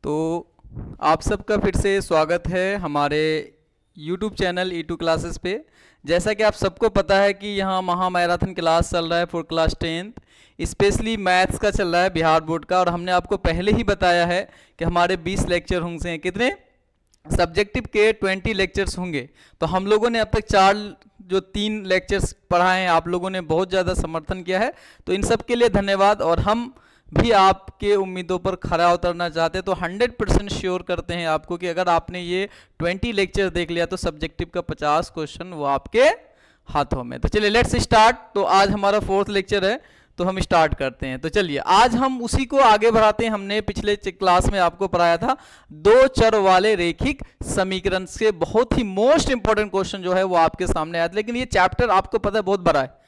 तो आप सबका फिर से स्वागत है हमारे YouTube चैनल E2 क्लासेस पे। जैसा कि आप सबको पता है कि यहाँ महा मैराथन क्लास चल रहा है for class 10th, specially maths का चल रहा है बिहार बोर्ड का। और हमने आपको पहले ही बताया है कि हमारे 20 लेक्चर होंगे। कितने? सब्जेक्टिव के 20 लेक्चर्स होंगे। तो हम लोगों ने अब तक तीन लेक्चर्स पढ़ाए हैं, आप लोगों ने बहुत ज़्यादा समर्थन किया है, तो इन सब के लिए धन्यवाद। और हम भी आपके उम्मीदों पर खरा उतरना चाहते हैं, तो 100% श्योर करते हैं आपको कि अगर आपने ये 20 लेक्चर देख लिया तो सब्जेक्टिव का 50 क्वेश्चन वो आपके हाथों में। तो चलिए लेट्स स्टार्ट। तो आज हमारा 4th लेक्चर है, तो हम स्टार्ट करते हैं। तो चलिए आज हम उसी को आगे बढ़ाते हैं। हमने पिछले क्लास में आपको पढ़ाया था दो चर वाले रेखिक समीकरण से बहुत ही मोस्ट इंपॉर्टेंट क्वेश्चन जो है वो आपके सामने आया था। लेकिन ये चैप्टर आपको पता है बहुत बड़ा है,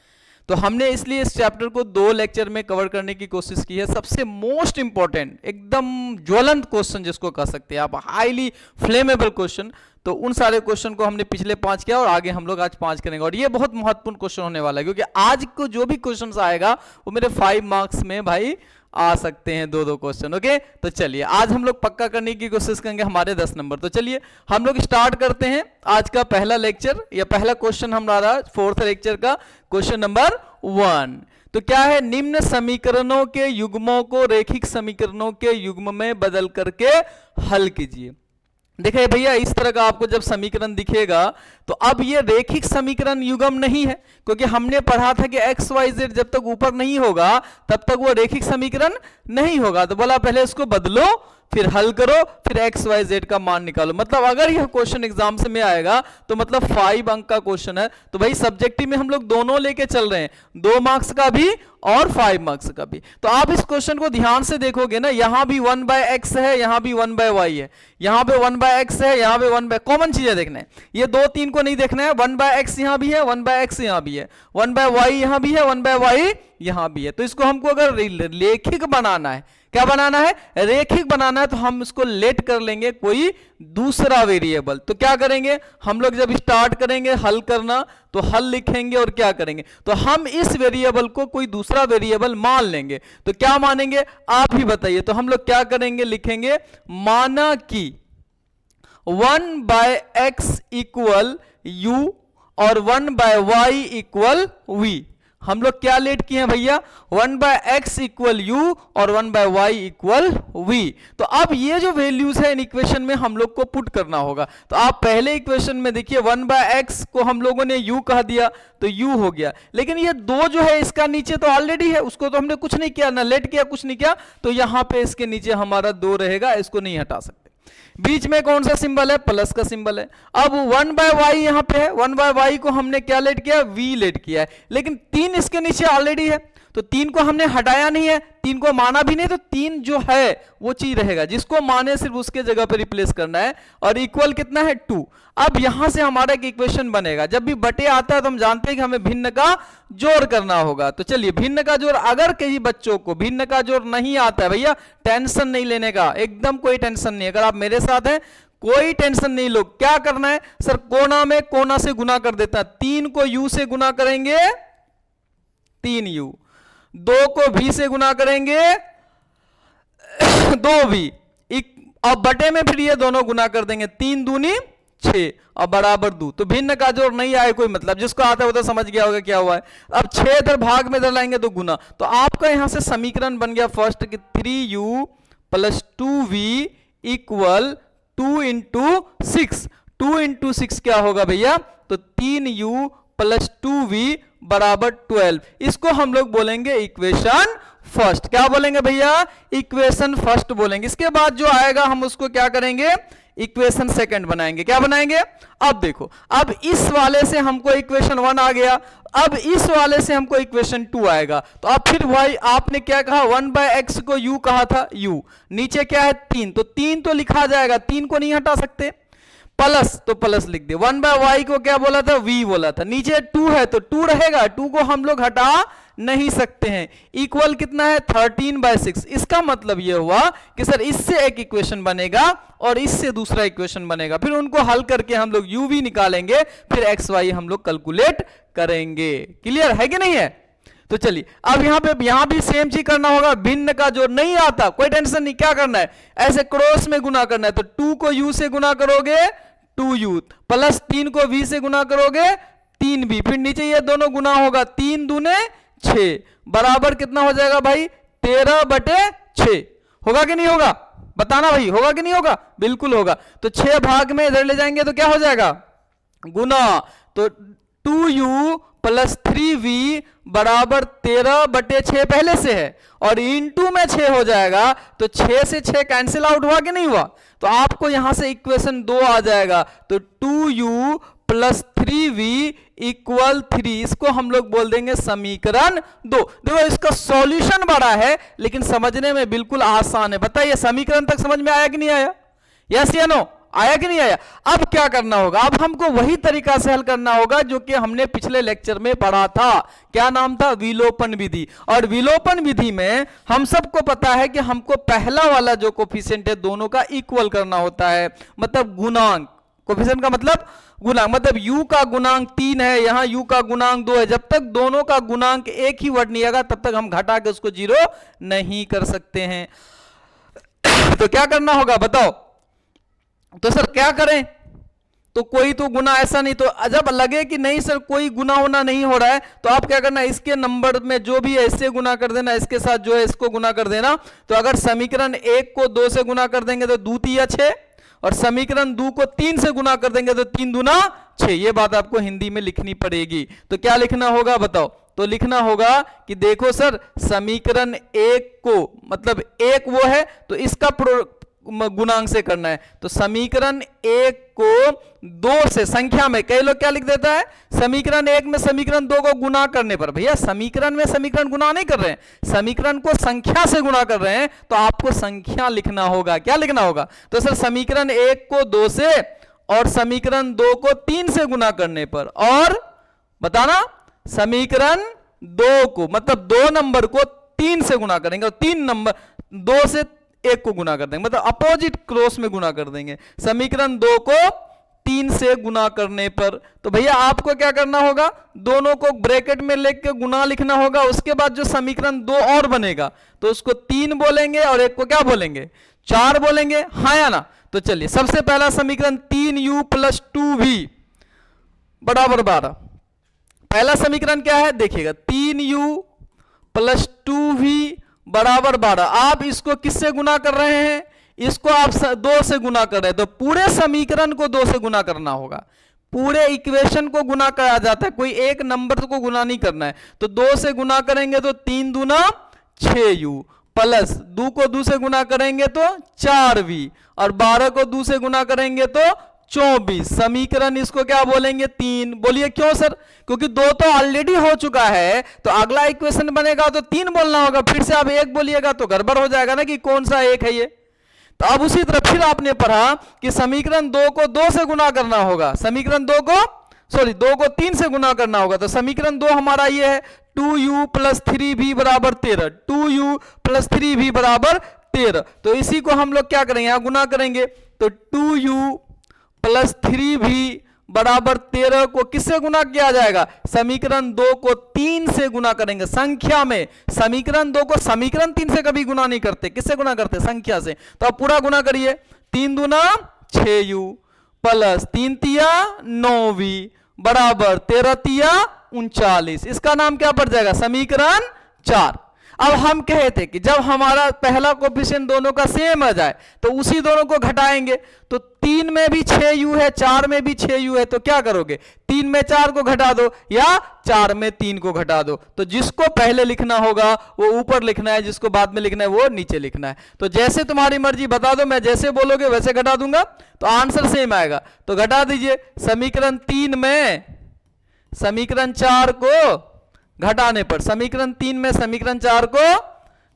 तो हमने इसलिए इस चैप्टर को 2 लेक्चर में कवर करने की कोशिश की है। सबसे मोस्ट इंपॉर्टेंट, एकदम ज्वलंत क्वेश्चन जिसको कह सकते हैं आप, हाईली फ्लेमेबल क्वेश्चन, तो उन सारे क्वेश्चन को हमने पिछले 5 किया और आगे हम लोग आज 5 करेंगे। और ये बहुत महत्वपूर्ण क्वेश्चन होने वाला है, क्योंकि आज को जो भी क्वेश्चन आएगा वो मेरे 5 मार्क्स में भाई आ सकते हैं, 2-2 क्वेश्चन। ओके, तो चलिए आज हम लोग पक्का करने की कोशिश करेंगे हमारे 10 नंबर। तो चलिए हम लोग स्टार्ट करते हैं आज का पहला लेक्चर, या पहला क्वेश्चन हमारा 4th लेक्चर का क्वेश्चन नंबर 1। तो क्या है? निम्न समीकरणों के युग्मों को रेखिक समीकरणों के युग्म में बदल करके हल कीजिए। देखिए भैया, इस तरह का आपको जब समीकरण दिखेगा तो अब ये रेखिक समीकरण युग्म नहीं है, क्योंकि हमने पढ़ा था कि एक्स वाई जेड जब तक ऊपर नहीं होगा तब तक वो रेखिक समीकरण नहीं होगा। तो बोला पहले इसको बदलो, फिर हल करो, फिर एक्स वाई जेड का मान निकालो। मतलब अगर यह क्वेश्चन एग्जाम से में आएगा तो मतलब 5 अंक का क्वेश्चन है। तो भाई सब्जेक्टिव में हम लोग दोनों लेके चल रहे हैं, 2 मार्क्स का भी और 5 मार्क्स का भी। तो आप इस क्वेश्चन को ध्यान से देखोगे ना, यहां भी 1/x है, यहां भी 1/y है, यहां पे 1/x है, यहां पे 1/, कॉमन चीजें देखना है। ये 2-3 को नहीं देखना है। 1/x यहां भी है, 1/x यहां भी है, 1/y यहां भी है, 1/y यहां भी है। तो इसको हमको अगर रेखिक बनाना है, क्या बनाना है? रेखिक बनाना है, तो हम इसको लेट कर लेंगे कोई दूसरा वेरिएबल। तो क्या करेंगे हम लोग? जब स्टार्ट करेंगे हल करना तो हल लिखेंगे और क्या करेंगे, तो हम इस वेरिएबल को कोई दूसरा वेरिएबल मान लेंगे। तो क्या मानेंगे आप ही बताइए। तो हम लोग क्या करेंगे? लिखेंगे माना कि 1/x इक्वल u और 1/y इक्वल v। हम लोग क्या लेट किए हैं भैया? 1/x इक्वल u और 1/y इक्वल v। तो अब ये जो वैल्यूज है इन इक्वेशन में हम लोग को पुट करना होगा। तो आप पहले इक्वेशन में देखिए 1/x को हम लोगों ने u कह दिया तो u हो गया, लेकिन ये 2 जो है इसका नीचे तो ऑलरेडी है, उसको तो हमने कुछ नहीं किया, ना लेट किया, कुछ नहीं किया। तो यहां पे इसके नीचे हमारा 2 रहेगा, इसको नहीं हटा सकते। बीच में कौन सा सिंबल है? प्लस का सिंबल है। अब 1/y यहां पे है, 1/y को हमने क्या लेट किया? v लेट किया है, लेकिन 3 इसके नीचे ऑलरेडी है, तो 3 को हमने हटाया नहीं है, 3 को माना भी नहीं, तो 3 जो है वो चीज रहेगा, जिसको माने सिर्फ उसके जगह पे रिप्लेस करना है। और इक्वल कितना है? 2। अब यहां से हमारा एक इक्वेशन बनेगा। जब भी बटे आता है तो हम जानते हैं कि हमें भिन्न का जोड़ करना होगा। तो चलिए भिन्न का जोड़, अगर कई बच्चों को भिन्न का जोड़ नहीं आता है भैया, टेंशन नहीं लेने का, एकदम कोई टेंशन नहीं। अगर आप मेरे साथ हैं कोई टेंशन नहीं लो। क्या करना है सर? कोना में कोना से गुना कर देता है। 3 को u से गुना करेंगे 3u, 2 को v से गुना करेंगे 2v, अब बटे में फिर ये दोनों गुना कर देंगे, 3 दूनी 6 और बराबर 2। तो भिन्न का जोड़ नहीं आए कोई मतलब, जिसको आता है वो तो समझ गया होगा क्या हुआ है। अब 6 इधर भाग में इधर लाएंगे तो गुना। तो आपका यहां से समीकरण बन गया फर्स्ट कि 3u + 2v इक्वल 2 × 6। 2 × 6 क्या होगा भैया? तो 3u + 2v बराबर 12। इसको हम लोग बोलेंगे इक्वेशन फर्स्ट। क्या बोलेंगे भैया? इक्वेशन फर्स्ट बोलेंगे। इसके बाद जो आएगा हम उसको क्या करेंगे? इक्वेशन सेकंड बनाएंगे। क्या बनाएंगे? अब देखो, अब इस वाले से हमको इक्वेशन 1 आ गया, अब इस वाले से हमको इक्वेशन 2 आएगा। तो अब फिर भाई आपने क्या कहा? 1/x को u कहा था, u नीचे क्या है? 3, तो 3 तो लिखा जाएगा, 3 को नहीं हटा सकते। प्लस तो प्लस लिख दे। 1/y को क्या बोला था? v बोला था। नीचे 2 है तो 2 रहेगा, 2 को हम लोग हटा नहीं सकते हैं। इक्वल कितना है? 13/6। इसका मतलब यह हुआ कि सर इससे एक इक्वेशन बनेगा और इससे दूसरा इक्वेशन बनेगा, फिर उनको हल करके हम लोग u v निकालेंगे, फिर x y हम लोग कैलकुलेट करेंगे। क्लियर है कि नहीं है? तो चलिए अब यहां भी सेम चीज करना होगा। भिन्न का जो नहीं आता कोई टेंशन नहीं, क्या करना है, ऐसे क्रॉस में गुना करना है। तो 2 को u से गुना करोगे 2u प्लस 3 को v से गुना करोगे 3v, फिर नीचे ये दोनों गुना होगा, 3 दूने 6 बराबर कितना हो जाएगा भाई 13/6। होगा कि नहीं होगा, बताना भाई, होगा कि नहीं होगा, बिल्कुल होगा। तो 6 भाग में इधर ले जाएंगे तो क्या हो जाएगा गुना, तो 2u प्लस 3v बराबर 13/6 पहले से है और इंटू में 6 हो जाएगा। तो 6 से 6 कैंसिल आउट हुआ कि नहीं हुआ, तो आपको यहां से इक्वेशन 2 आ जाएगा। तो 2u प्लस 3v इक्वल 3, इसको हम लोग बोल देंगे समीकरण 2। देखो इसका सॉल्यूशन बड़ा है लेकिन समझने में बिल्कुल आसान है। बताइए समीकरण तक समझ में आया कि नहीं आया, यस या नो, आया कि नहीं आया। अब क्या करना होगा, अब हमको वही तरीका से हल करना होगा जो कि हमने पिछले लेक्चर में पढ़ा था। क्या नाम था, विलोपन विधि। और विलोपन विधि में हम सबको पता है कि हमको पहला वाला जो कोफिशिएंट है दोनों का इक्वल करना होता है, मतलब गुणांक। कोफिशिएंट का मतलब गुणांक, मतलब u का गुणांक 3 है, यहां u का गुणांक 2 है। जब तक दोनों का गुणांक एक ही वर्ड नहीं आएगा तब तक हम घटा के उसको 0 नहीं कर सकते हैं। तो क्या करना होगा बताओ, तो सर क्या करें, तो कोई तो गुना ऐसा नहीं, तो जब लगे कि नहीं सर कोई गुना होना नहीं हो रहा है तो आप क्या करना, इसके नंबर में जो भी है इससे गुना कर देना, इसके साथ जो है इसको गुना कर देना। तो अगर समीकरण 1 को 2 से गुना कर देंगे तो 2 तिया 6, और समीकरण 2 को 3 से गुना कर देंगे तो 3 दूना 6। ये बात आपको हिंदी में लिखनी पड़ेगी। तो क्या लिखना होगा बताओ, तो लिखना होगा कि देखो सर समीकरण 1 को, मतलब 1 वो है तो इसका गुणांक से करना है। तो समीकरण 1 को 2 से, संख्या में कई लोग क्या लिख देता है, समीकरण 1 में समीकरण 2 को गुना करने पर, भैया समीकरण में समीकरण गुना नहीं कर रहे हैं, समीकरण को संख्या से गुना कर रहे हैं, तो आपको संख्या लिखना होगा। क्या लिखना होगा, तो सर समीकरण 1 को 2 से और समीकरण 2 को 3 से गुना करने पर, और बताना समीकरण 2 को, मतलब 2 नंबर को 3 से गुना करेंगे और 3 नंबर 2 से 1 को गुना कर देंगे, मतलब अपोजिट क्रॉस में गुना कर देंगे समीकरण 2 को 3 से गुना करने पर। तो भैया आपको क्या करना होगा, दोनों को ब्रैकेट में लेके गुना लिखना होगा। उसके बाद जो समीकरण 2 और बनेगा तो उसको 3 बोलेंगे और 1 को क्या बोलेंगे 4 बोलेंगे, हाँ या ना। तो चलिए सबसे पहला समीकरण 3u प्लस 2v बराबर 12। पहला समीकरण क्या है देखिएगा, 3u प्लस 2v बराबर 12। आप इसको किससे गुना कर रहे हैं, इसको आप 2 से गुना कर रहे हैं, तो पूरे समीकरण को 2 से गुना करना होगा। पूरे इक्वेशन को गुना करा जाता है, कोई एक नंबर को गुना नहीं करना है। तो 2 से गुना करेंगे तो 3 दूना 6u प्लस 2 को 2 से गुना करेंगे तो 4v और 12 को 2 से गुना करेंगे तो 24। समीकरण इसको क्या बोलेंगे 3। बोलिए क्यों सर, क्योंकि 2 तो ऑलरेडी हो चुका है, तो अगला इक्वेशन बनेगा तो 3 बोलना होगा। फिर से आप 1 बोलिएगा तो गड़बड़ हो जाएगा ना कि कौन सा 1 है ये। तो अब उसी तरह फिर आपने पढ़ा कि समीकरण 2 को 2 से गुना करना होगा, समीकरण 2 को 3 से गुना करना होगा। तो समीकरण 2 हमारा ये है 2u प्लस 3v बराबर 13, 2u प्लस 3v बराबर 13। तो इसी को हम लोग क्या करेंगे, यहां गुना करेंगे। तो 2u प्लस 3v बराबर 13 को किससे गुना किया जाएगा, समीकरण 2 को 3 से गुना करेंगे संख्या में। समीकरण 2 को समीकरण 3 से कभी गुना नहीं करते, किससे गुना करते, संख्या से। तो आप पूरा गुना करिए, 3 दूना 6u प्लस 3 तिया 9v बराबर 13 तिया 39। इसका नाम क्या पड़ जाएगा, समीकरण 4। अब हम कहे थे कि जब हमारा पहला कोफिशिएंट दोनों का सेम आ जाए तो उसी दोनों को घटाएंगे। तो 3 में भी 6u है, 4 में भी 6u है, तो क्या करोगे, 3 में 4 को घटा दो या 4 में 3 को घटा दो। तो जिसको पहले लिखना होगा वो ऊपर लिखना है, जिसको बाद में लिखना है वो नीचे लिखना है। तो जैसे तुम्हारी मर्जी, बता दो, मैं जैसे बोलोगे वैसे घटा दूंगा तो आंसर सेम आएगा। तो घटा दीजिए, समीकरण 3 में समीकरण 4 को घटाने पर, समीकरण 3 में समीकरण 4 को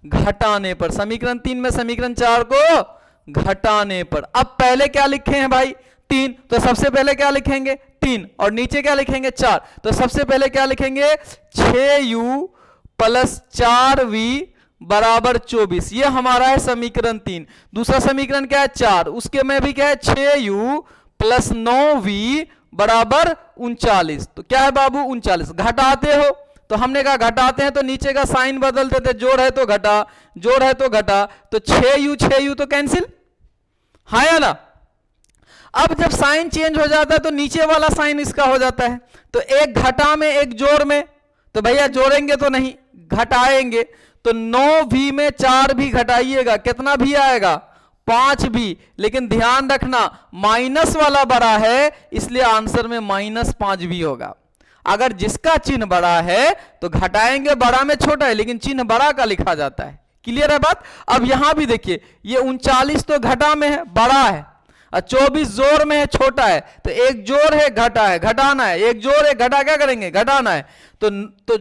घटाने पर, समीकरण 3 में समीकरण 4 को घटाने पर। अब पहले क्या लिखे हैं भाई 3, तो सबसे पहले क्या लिखेंगे 3 और नीचे क्या लिखेंगे 4। तो सबसे पहले क्या लिखेंगे 6u प्लस 4v बराबर 24। ये हमारा है समीकरण 3। दूसरा समीकरण क्या है 4, उसके में भी क्या है 6u प्लस 9v बराबर 39। तो क्या है बाबू 39। घटाते हो तो हमने कहा घटाते हैं तो नीचे का साइन बदल देते, जोड़ है तो घटा, जोड़ है तो घटा, तो 6u तो कैंसिल, हाँ या ना। अब जब साइन चेंज हो जाता है तो नीचे वाला साइन इसका हो जाता है, तो एक घटा में एक जोड़ में, तो भैया जोड़ेंगे तो नहीं घटाएंगे, तो 9v में 4 भी घटाइएगा, कितना भी आएगा 5 भी, लेकिन ध्यान रखना माइनस वाला बड़ा है इसलिए आंसर में -5 भी होगा। अगर जिसका चिन्ह बड़ा है तो घटाएंगे, बड़ा में छोटा है लेकिन चिन्ह बड़ा का लिखा जाता है। क्लियर है बात। अब यहां भी देखिए ये 39 तो घटा में है, बड़ा है, और 24 जोड़ में है, छोटा है, तो एक जोड़ है घटा है, घटाना है, एक जोड़ है घटा, क्या करेंगे घटाना है, तो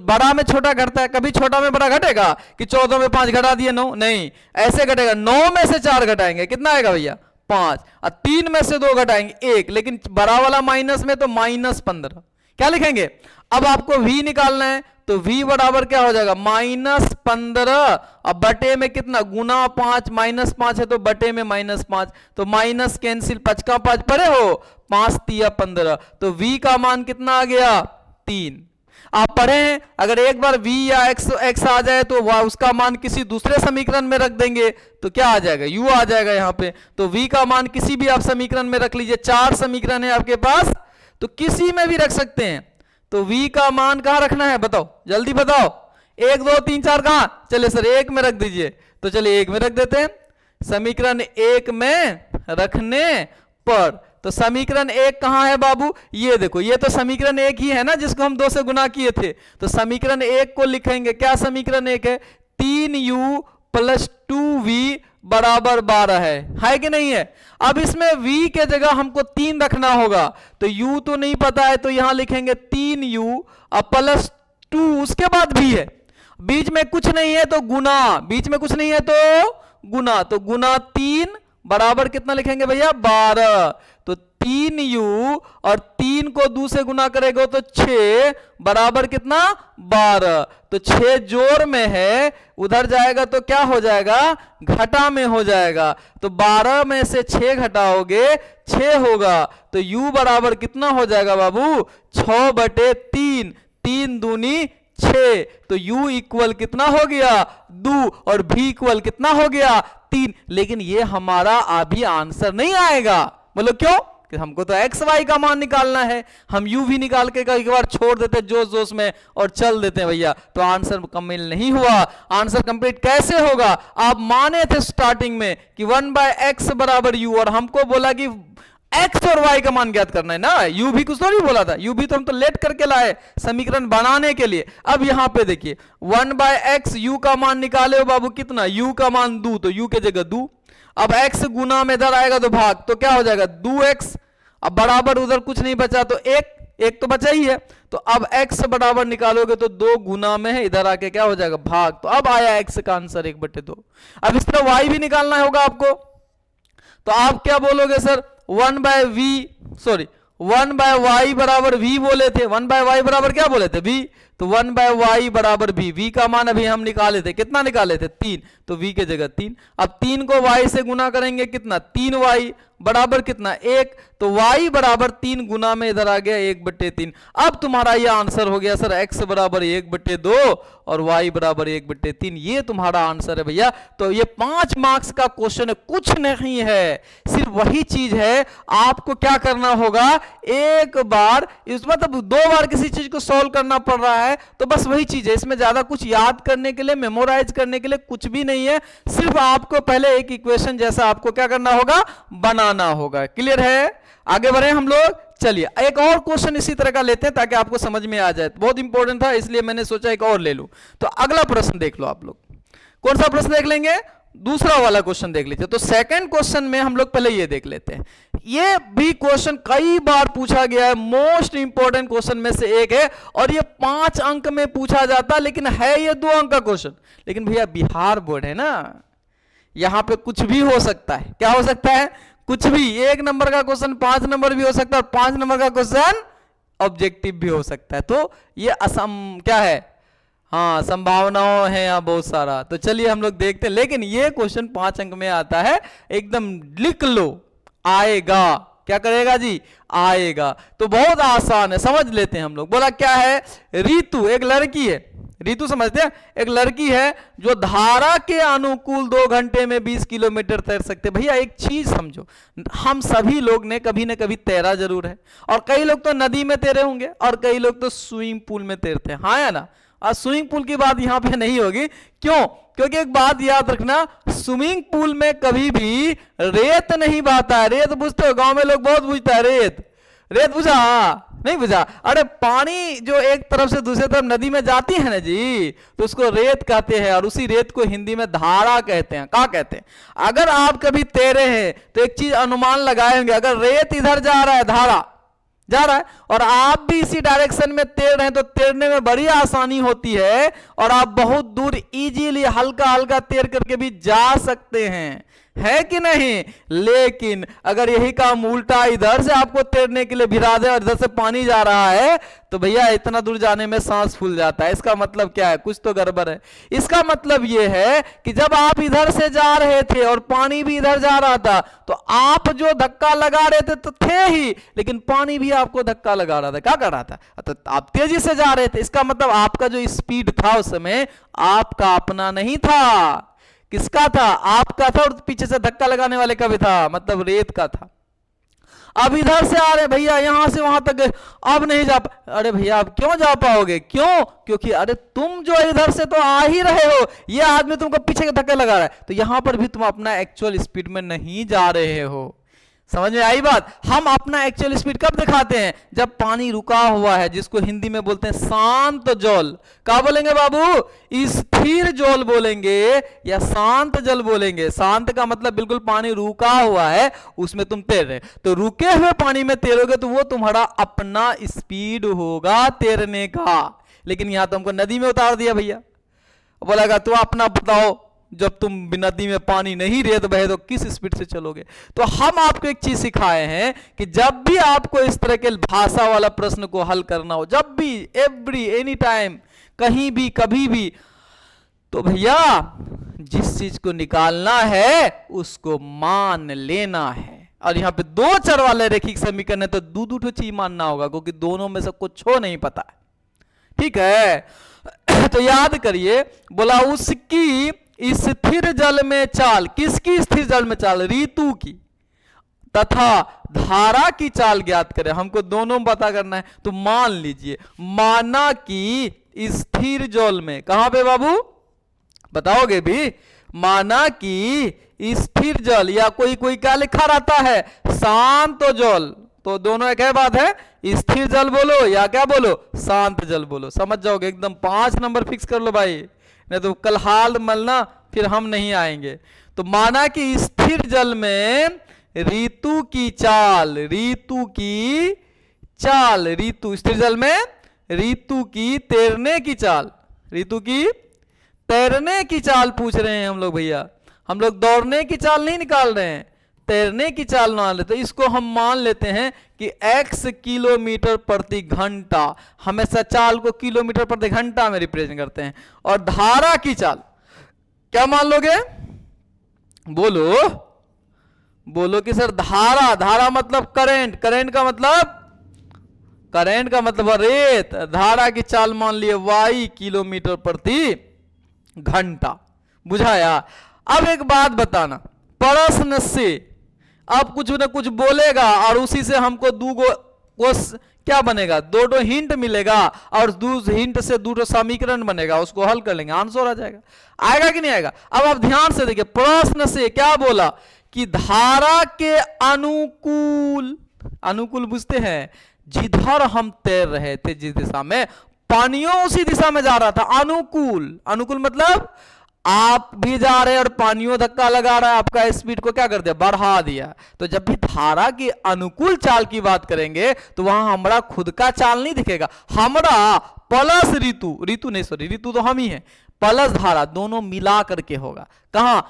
बड़ा में छोटा घटता है, कभी छोटा में बड़ा घटेगा कि 14 में 5 घटा दिए 9, नहीं, ऐसे घटेगा 9 में से 4 घटाएंगे, कितना आएगा भैया 5, और 3 में से 2 घटाएंगे 1, लेकिन बड़ा वाला माइनस में तो -15, क्या लिखेंगे। अब आपको v निकालना है तो v बराबर क्या हो जाएगा -15, अब बटे में कितना गुना 5, -5 है तो बटे में -5, तो माइनस कैंसिल, 5 का 5 पढ़े हो, 5 तिया 15, तो v का मान कितना आ गया 3। आप पढ़े हैं अगर एक बार v या x आ जाए तो उसका मान किसी दूसरे समीकरण में रख देंगे तो क्या आ जाएगा u आ जाएगा यहाँ पे, तो v का मान किसी भी आप समीकरण में रख लीजिए, 4 समीकरण है आपके पास तो किसी में भी रख सकते हैं, तो v का मान कहां रखना है बताओ, जल्दी बताओ, 1 2 3 4 कहां, चलिए सर 1 में रख दीजिए, तो चलिए 1 में रख देते हैं, समीकरण 1 में रखने पर, तो समीकरण 1 कहां है बाबू, ये देखो, ये तो समीकरण 1 ही है ना जिसको हम 2 से गुना किए थे, तो समीकरण 1 को लिखेंगे, क्या समीकरण 1 है 3u + 2v बराबर 12 है कि नहीं है। अब इसमें v के जगह हमको 3 रखना होगा, तो u तो नहीं पता है तो यहां लिखेंगे 3u + 2, उसके बाद v है, बीच में कुछ नहीं है तो गुना, बीच में कुछ नहीं है तो गुना, तो गुना 3 बराबर कितना लिखेंगे भैया 12, तो 3u और 3 को 2 से गुना करेगा तो 6 बराबर कितना 12, तो 6 जोड़ में है, उधर जाएगा तो क्या हो जाएगा घटा में हो जाएगा, तो 12 में से 6 घटाओगे 6 होगा, तो u बराबर कितना हो जाएगा बाबू 6/3, 3 दूनी 6, तो u इक्वल कितना हो गया 2 और v इक्वल कितना हो गया 3, लेकिन ये हमारा अभी आंसर नहीं आएगा, बोलो क्यों, कि हमको तो x y का मान निकालना है, हम u v निकाल के एक बार छोड़ देते जोश जोश में और चल देते हैं भैया, तो आंसर कंप्लीट नहीं हुआ। आंसर कंप्लीट कैसे होगा, आप माने थे स्टार्टिंग में कि 1/x बराबर u, और हमको बोला कि x और y का मान ज्ञात करना है ना, u भी कुछ तो नहीं बोला था, u भी तो हम तो लेट करके लाए समीकरण बनाने के लिए। अब यहां पे देखिए 1/x u का मान निकाले हो बाबू कितना, u का मान 2, तो u के जगह 2, अब x गुना में इधर आएगा तो भाग, तो क्या हो जाएगा 2x, अब बराबर उधर कुछ नहीं बचा तो एक तो बचा ही है, तो अब x बराबर निकालोगे तो 2 गुना में है, इधर आके क्या हो जाएगा भाग, तो अब आया x का आंसर 1/2। अब इस तरह y भी निकालना होगा आपको, तो आप क्या बोलोगे सर 1/y बराबर v बोले थे, 1/y बराबर क्या बोले थे v, तो 1/y बराबर v का मान अभी हम निकाले थे, कितना निकाले थे 3, तो v के जगह 3, अब 3 को y से गुना करेंगे कितना 3y बराबर कितना 1, तो y बराबर 3 गुना में इधर आ गया 1/3। अब तुम्हारा ये आंसर हो गया सर x बराबर 1/2 और y बराबर 1/3, ये तुम्हारा आंसर है भैया। तो ये 5 मार्क्स का क्वेश्चन है, कुछ नहीं है, सिर्फ वही चीज है, आपको क्या करना होगा एक बार, इस मतलब 2 बार किसी चीज को सॉल्व करना पड़ रहा है तो बस वही चीज है, इसमें ज्यादा कुछ याद करने के लिए मेमोराइज करने के लिए कुछ भी नहीं है, सिर्फ आपको पहले एक इक्वेशन जैसा आपको क्या करना होगा बनाना होगा। क्लियर है, आगे बढ़े हम लोग, चलिए एक और क्वेश्चन इसी तरह का लेते हैं ताकि आपको समझ में आ जाए, बहुत इंपॉर्टेंट था इसलिए मैंने सोचा एक और ले लूं। तो अगला प्रश्न देख लो आप लोग, कौन सा प्रश्न देख लेंगे, दूसरा वाला क्वेश्चन देख लीजिए। तो सेकंड क्वेश्चन में हम लोग पहले ये देख लेते हैं, ये भी क्वेश्चन कई बार पूछा गया है, मोस्ट इंपॉर्टेंट क्वेश्चन में से एक है और ये 5 अंक में पूछा जाता, लेकिन है ये 2 अंक का क्वेश्चन, लेकिन भैया बिहार बोर्ड है ना, यहां पे कुछ भी हो सकता है, क्या हो सकता है कुछ भी, 1 नंबर का क्वेश्चन 5 नंबर भी हो सकता है और 5 नंबर का क्वेश्चन ऑब्जेक्टिव भी हो सकता है, तो ये क्या है, हाँ संभावनाओं है यहाँ बहुत सारा। तो चलिए हम लोग देखते हैं, लेकिन ये क्वेश्चन 5 अंक में आता है, एकदम लिख लो आएगा, क्या करेगा जी, आएगा। तो बहुत आसान है, समझ लेते हैं हम लोग। बोला क्या है, ऋतु एक लड़की है, ऋतु समझते हैं, एक लड़की है जो धारा के अनुकूल 2 घंटे में 20 किलोमीटर तैर सकते। भैया एक चीज समझो, हम सभी लोग ने कभी न कभी तैरा जरूर है, और कई लोग तो नदी में तैरे होंगे और कई लोग तो स्विमिंग पूल में तैरते हैं, हाँ या ना। और स्विमिंग पूल की बात यहाँ पे नहीं होगी, क्यों, क्योंकि एक बात याद रखना, स्विमिंग पूल में कभी भी रेत नहीं बहता है। रेत बुझते हो, गांव में लोग बहुत बुझता है रेत, रेत बुझा नहीं बुझा, अरे पानी जो एक तरफ से दूसरे तरफ नदी में जाती है ना जी, तो उसको रेत कहते हैं, और उसी रेत को हिंदी में धारा कहते हैं। क्या कहते हैं, अगर आप कभी तैरे हैं तो एक चीज अनुमान लगाए होंगे, अगर रेत इधर जा रहा है, धारा जा रहा है, और आप भी इसी डायरेक्शन में तैर रहे हैं, तो तैरने में बड़ी आसानी होती है और आप बहुत दूर इजीली हल्का हल्का तैर करके भी जा सकते हैं, है कि नहीं। लेकिन अगर यही काम उल्टा इधर से आपको तैरने के लिए भिड़ा दे और इधर से पानी जा रहा है, तो भैया इतना दूर जाने में सांस फूल जाता है। इसका मतलब क्या है, कुछ तो गड़बड़ है। इसका मतलब यह है कि जब आप इधर से जा रहे थे और पानी भी इधर जा रहा था, तो आप जो धक्का लगा रहे थे तो थे ही, लेकिन पानी भी आपको धक्का लगा रहा था। क्या कर रहा था, तो आप तेजी से जा रहे थे। इसका मतलब आपका जो स्पीड था उस समय आपका अपना नहीं था, किसका था, आपका था, और पीछे से धक्का लगाने वाले का भी था, मतलब रेत का था। अब इधर से आ रहे भैया, यहां से वहां तक गए, अब नहीं जा अरे भैया अब क्यों जा पाओगे, क्यों, क्योंकि अरे तुम जो इधर से तो आ ही रहे हो, ये आदमी तुमको पीछे के धक्का लगा रहा है, तो यहां पर भी तुम अपना एक्चुअल स्पीड में नहीं जा रहे हो। समझ में आई बात। हम अपना एक्चुअल स्पीड कब दिखाते हैं, जब पानी रुका हुआ है, जिसको हिंदी में बोलते हैं शांत जल। क्या बोलेंगे बाबू, स्थिर जल बोलेंगे या शांत जल बोलेंगे। शांत का मतलब बिल्कुल पानी रुका हुआ है, उसमें तुम तैर रहे, तो रुके हुए पानी में तैरोगे तो वो तुम्हारा अपना स्पीड होगा तैरने का। लेकिन यहां तो हमको नदी में उतार दिया भैया, बोलेगा तो अपना बताओ, जब तुम नदी में पानी नहीं, रेत बहे, तो किस स्पीड से चलोगे। तो हम आपको एक चीज सिखाए हैं कि जब भी आपको इस तरह के भाषा वाला प्रश्न को हल करना हो, जब भी, एवरी एनी टाइम, कहीं भी कभी भी, तो भैया जिस चीज को निकालना है उसको मान लेना है। और यहां पे 2 चर वाले रेखिक समीकरण है, तो दो चीज मानना होगा, क्योंकि दोनों में से कुछ हो नहीं पता है, ठीक है। तो याद करिए, बोला उसकी स्थिर जल में चाल, किसकी स्थिर जल में चाल, ऋतु की, तथा धारा की चाल ज्ञात करें। हमको दोनों पता करना है, तो मान लीजिए, माना कि स्थिर जल में, कहां पे बाबू बताओगे भी, माना कि स्थिर जल, या कोई कोई क्या लिखा रहता है, शांत जल, तो दोनों एक है बात है, स्थिर जल बोलो या क्या बोलो, शांत जल बोलो, समझ जाओगे। एकदम 5 नंबर फिक्स कर लो भाई, नहीं तो कल हाल मलना फिर हम नहीं आएंगे। तो माना कि स्थिर जल में ऋतु की चाल, ऋतु की चाल, ऋतु स्थिर जल में ऋतु की तैरने की चाल, ऋतु की तैरने की चाल पूछ रहे हैं हम लोग भैया। हम लोग दौड़ने की चाल नहीं निकाल रहे हैं, तैरने की चाल मान लेते। तो इसको हम मान लेते हैं कि x किलोमीटर प्रति घंटा, हमेशा चाल को किलोमीटर प्रति घंटा में रिप्रेजेंट करते हैं। और धारा की चाल क्या मान लोगे, बोलो बोलो कि सर धारा, धारा मतलब करंट, करंट का मतलब, करंट का मतलब रेत, धारा की चाल मान लिए y किलोमीटर प्रति घंटा। बुझाया। अब एक बात बताना, प्रश्न से अब कुछ न कुछ बोलेगा और उसी से हमको क्या बनेगा, 2 हिंट मिलेगा, और 2 हिंट से 2 समीकरण बनेगा, उसको हल कर लेंगे, आंसर आ जाएगा। आएगा कि नहीं आएगा। अब आप ध्यान से देखिए, प्रश्न से क्या बोला कि धारा के अनुकूल, अनुकूल बुझते हैं, जिधर हम तैर रहे थे, जिस दिशा में, पानियों उसी दिशा में जा रहा था। अनुकूल, अनुकूल मतलब आप भी जा रहे हैं और पानियों धक्का लगा रहा है, आपका स्पीड को क्या कर दिया, बढ़ा दिया। तो जब भी धारा की अनुकूल चाल की बात करेंगे तो वहां हमारा खुद का चाल नहीं दिखेगा, हमारा प्लस ऋतु, ऋतु नहीं सॉरी, ऋतु तो हम ही है, प्लस धारा, दोनों मिला करके होगा। कहां,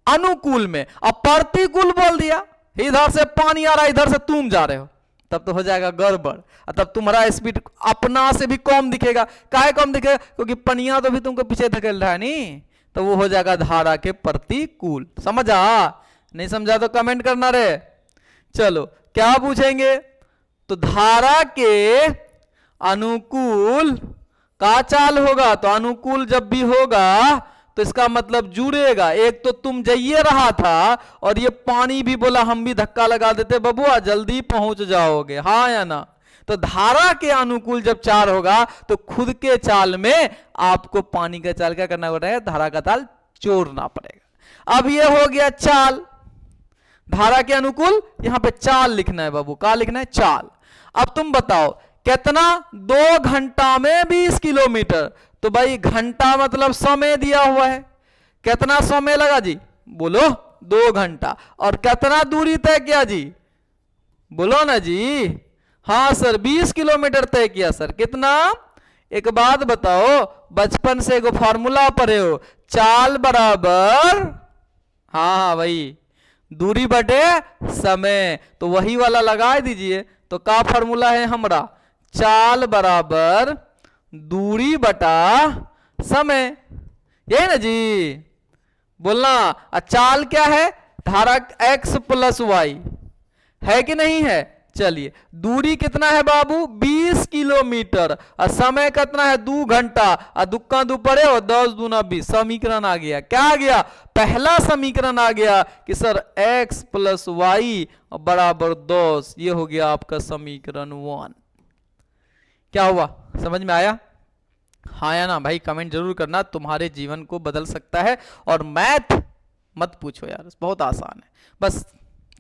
अनुकूल में। अब प्रतिकूल बोल दिया, इधर से पानी आ रहा है, इधर से तुम जा रहे हो, तब तो हो जाएगा गड़बड़, तब तुम्हारा स्पीड अपना से भी कम दिखेगा। काहे कम दिखेगा, क्योंकि पनिया तो भी तुमको पीछे धकेल रहा है नहीं, तो वो हो जाएगा धारा के प्रतिकूल। समझा, नहीं समझा तो कमेंट करना रे। चलो क्या पूछेंगे, तो धारा के अनुकूल का चाल होगा, तो अनुकूल जब भी होगा तो इसका मतलब जुड़ेगा। एक तो तुम जाइए रहा था और ये पानी भी बोला, हम भी धक्का लगा देते बबुआ जल्दी पहुंच जाओगे, हाँ या ना। तो धारा के अनुकूल जब चाल होगा तो खुद के चाल में आपको पानी का चाल क्या करना पड़ेगा, धारा का चाल जोड़ना पड़ेगा। अब ये हो गया चाल, धारा के अनुकूल, यहां पे चाल लिखना है बाबू, क्या लिखना है, चाल। अब तुम बताओ कितना, 2 घंटा में 20 किलोमीटर, तो भाई घंटा मतलब समय दिया हुआ है, कितना समय लगा जी, बोलो 2 घंटा। और कितना दूरी तय किया जी, बोलो ना जी, हाँ सर 20 किलोमीटर तय किया सर। कितना, एक बात बताओ, बचपन से एगो फॉर्मूला पढ़े हो, चाल बराबर, हाँ भाई दूरी बटे समय, तो वही वाला लगा दीजिए। तो का फॉर्मूला है हमारा, चाल बराबर दूरी बटा समय, यही ना जी, बोलना। चाल क्या है, धारा x प्लस वाई है कि नहीं है। चलिए दूरी कितना है बाबू, 20 किलोमीटर, और समय कितना है 2 घंटा, और दुक्का दू पड़े और 10 दूना 20, समीकरण आ गया। क्या आ गया, पहला समीकरण आ गया कि सर x प्लस वाई बराबर 10, ये हो गया आपका समीकरण 1। क्या हुआ, समझ में आया, हाँ या ना भाई, कमेंट जरूर करना, तुम्हारे जीवन को बदल सकता है। और मैथ मत पूछो यार, बहुत आसान है, बस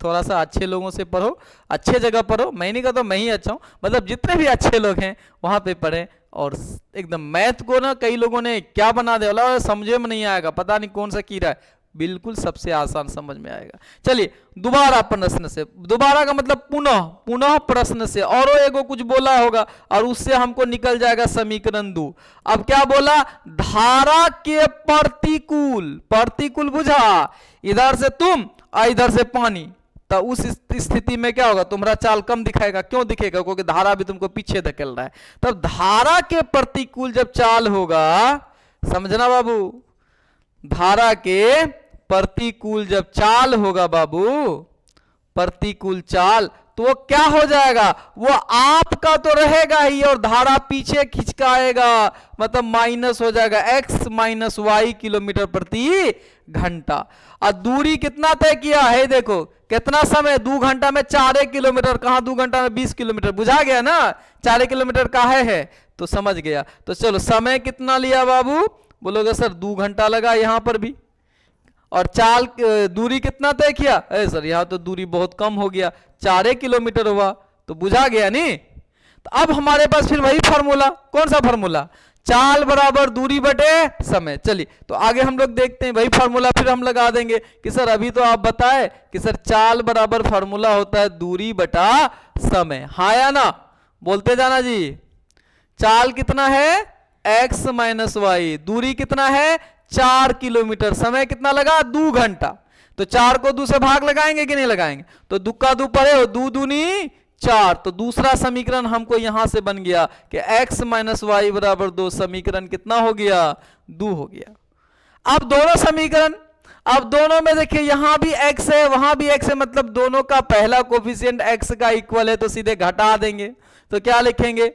थोड़ा सा अच्छे लोगों से पढ़ो, अच्छे जगह पढ़ो। मैं नहीं कहता मैं ही अच्छा हूँ, मतलब जितने भी अच्छे लोग हैं वहाँ पे पढ़ें। और एकदम मैथ को ना कई लोगों ने क्या बना दिया, बोला समझे में नहीं आएगा, पता नहीं कौन सा कीड़ा है, बिल्कुल सबसे आसान समझ में आएगा। चलिए दोबारा प्रश्न से, दोबारा का मतलब पुनः, पुनः प्रश्न से, और एगो कुछ बोला होगा और उससे हमको निकल जाएगा समीकरण 2। अब क्या बोला, धारा के प्रतिकूल, प्रतिकूल बुझा, इधर से तुम और इधर से पानी, तो उस स्थिति में क्या होगा, तुम्हारा चाल कम दिखाएगा। क्यों दिखेगा, क्योंकि धारा भी तुमको पीछे धकेल रहा है। तब धारा के प्रतिकूल जब चाल होगा, समझना बाबू, धारा के प्रतिकूल जब चाल होगा बाबू, प्रतिकूल चाल, तो वो क्या हो जाएगा, वो आपका तो रहेगा ही और धारा पीछे खिंचकाएगा, मतलब माइनस हो जाएगा, x माइनस वाई किलोमीटर प्रति घंटा। और दूरी कितना तय किया है, देखो कितना समय, 2 घंटा में 4 किलोमीटर, कहां 2 घंटा में 20 किलोमीटर, बुझा गया ना, 4 किलोमीटर का है तो समझ गया। तो चलो समय कितना लिया बाबू, बोलोगे सर 2 घंटा लगा यहां पर भी, और चाल दूरी कितना तय किया, अरे सर यहां तो दूरी बहुत कम हो गया, 4 किलोमीटर हुआ, तो बुझा गया नहीं। तो अब हमारे पास फिर वही फार्मूला, कौन सा फार्मूला, चाल बराबर दूरी बटे समय। चलिए तो आगे हम लोग देखते हैं, वही फार्मूला फिर हम लगा देंगे कि सर अभी तो आप बताए कि सर चाल बराबर फार्मूला होता है दूरी बटा समय, हाँ या ना, बोलते जाना जी। चाल कितना है, x माइनस वाई, दूरी कितना है 4 किलोमीटर, समय कितना लगा 2 घंटा, तो 4 को 2 से भाग लगाएंगे कि नहीं लगाएंगे, तो दुक्का दू पड़े हो, 2 दूनी 4, तो दूसरा समीकरण हमको यहां से बन गया कि x माइनस वाई बराबर 2, समीकरण कितना हो गया 2 हो गया। अब दोनों समीकरण, अब दोनों में देखिए यहां भी x है वहां भी x है, मतलब दोनों का पहला कोफिशिएंट x का इक्वल है, तो सीधे घटा देंगे, तो क्या लिखेंगे,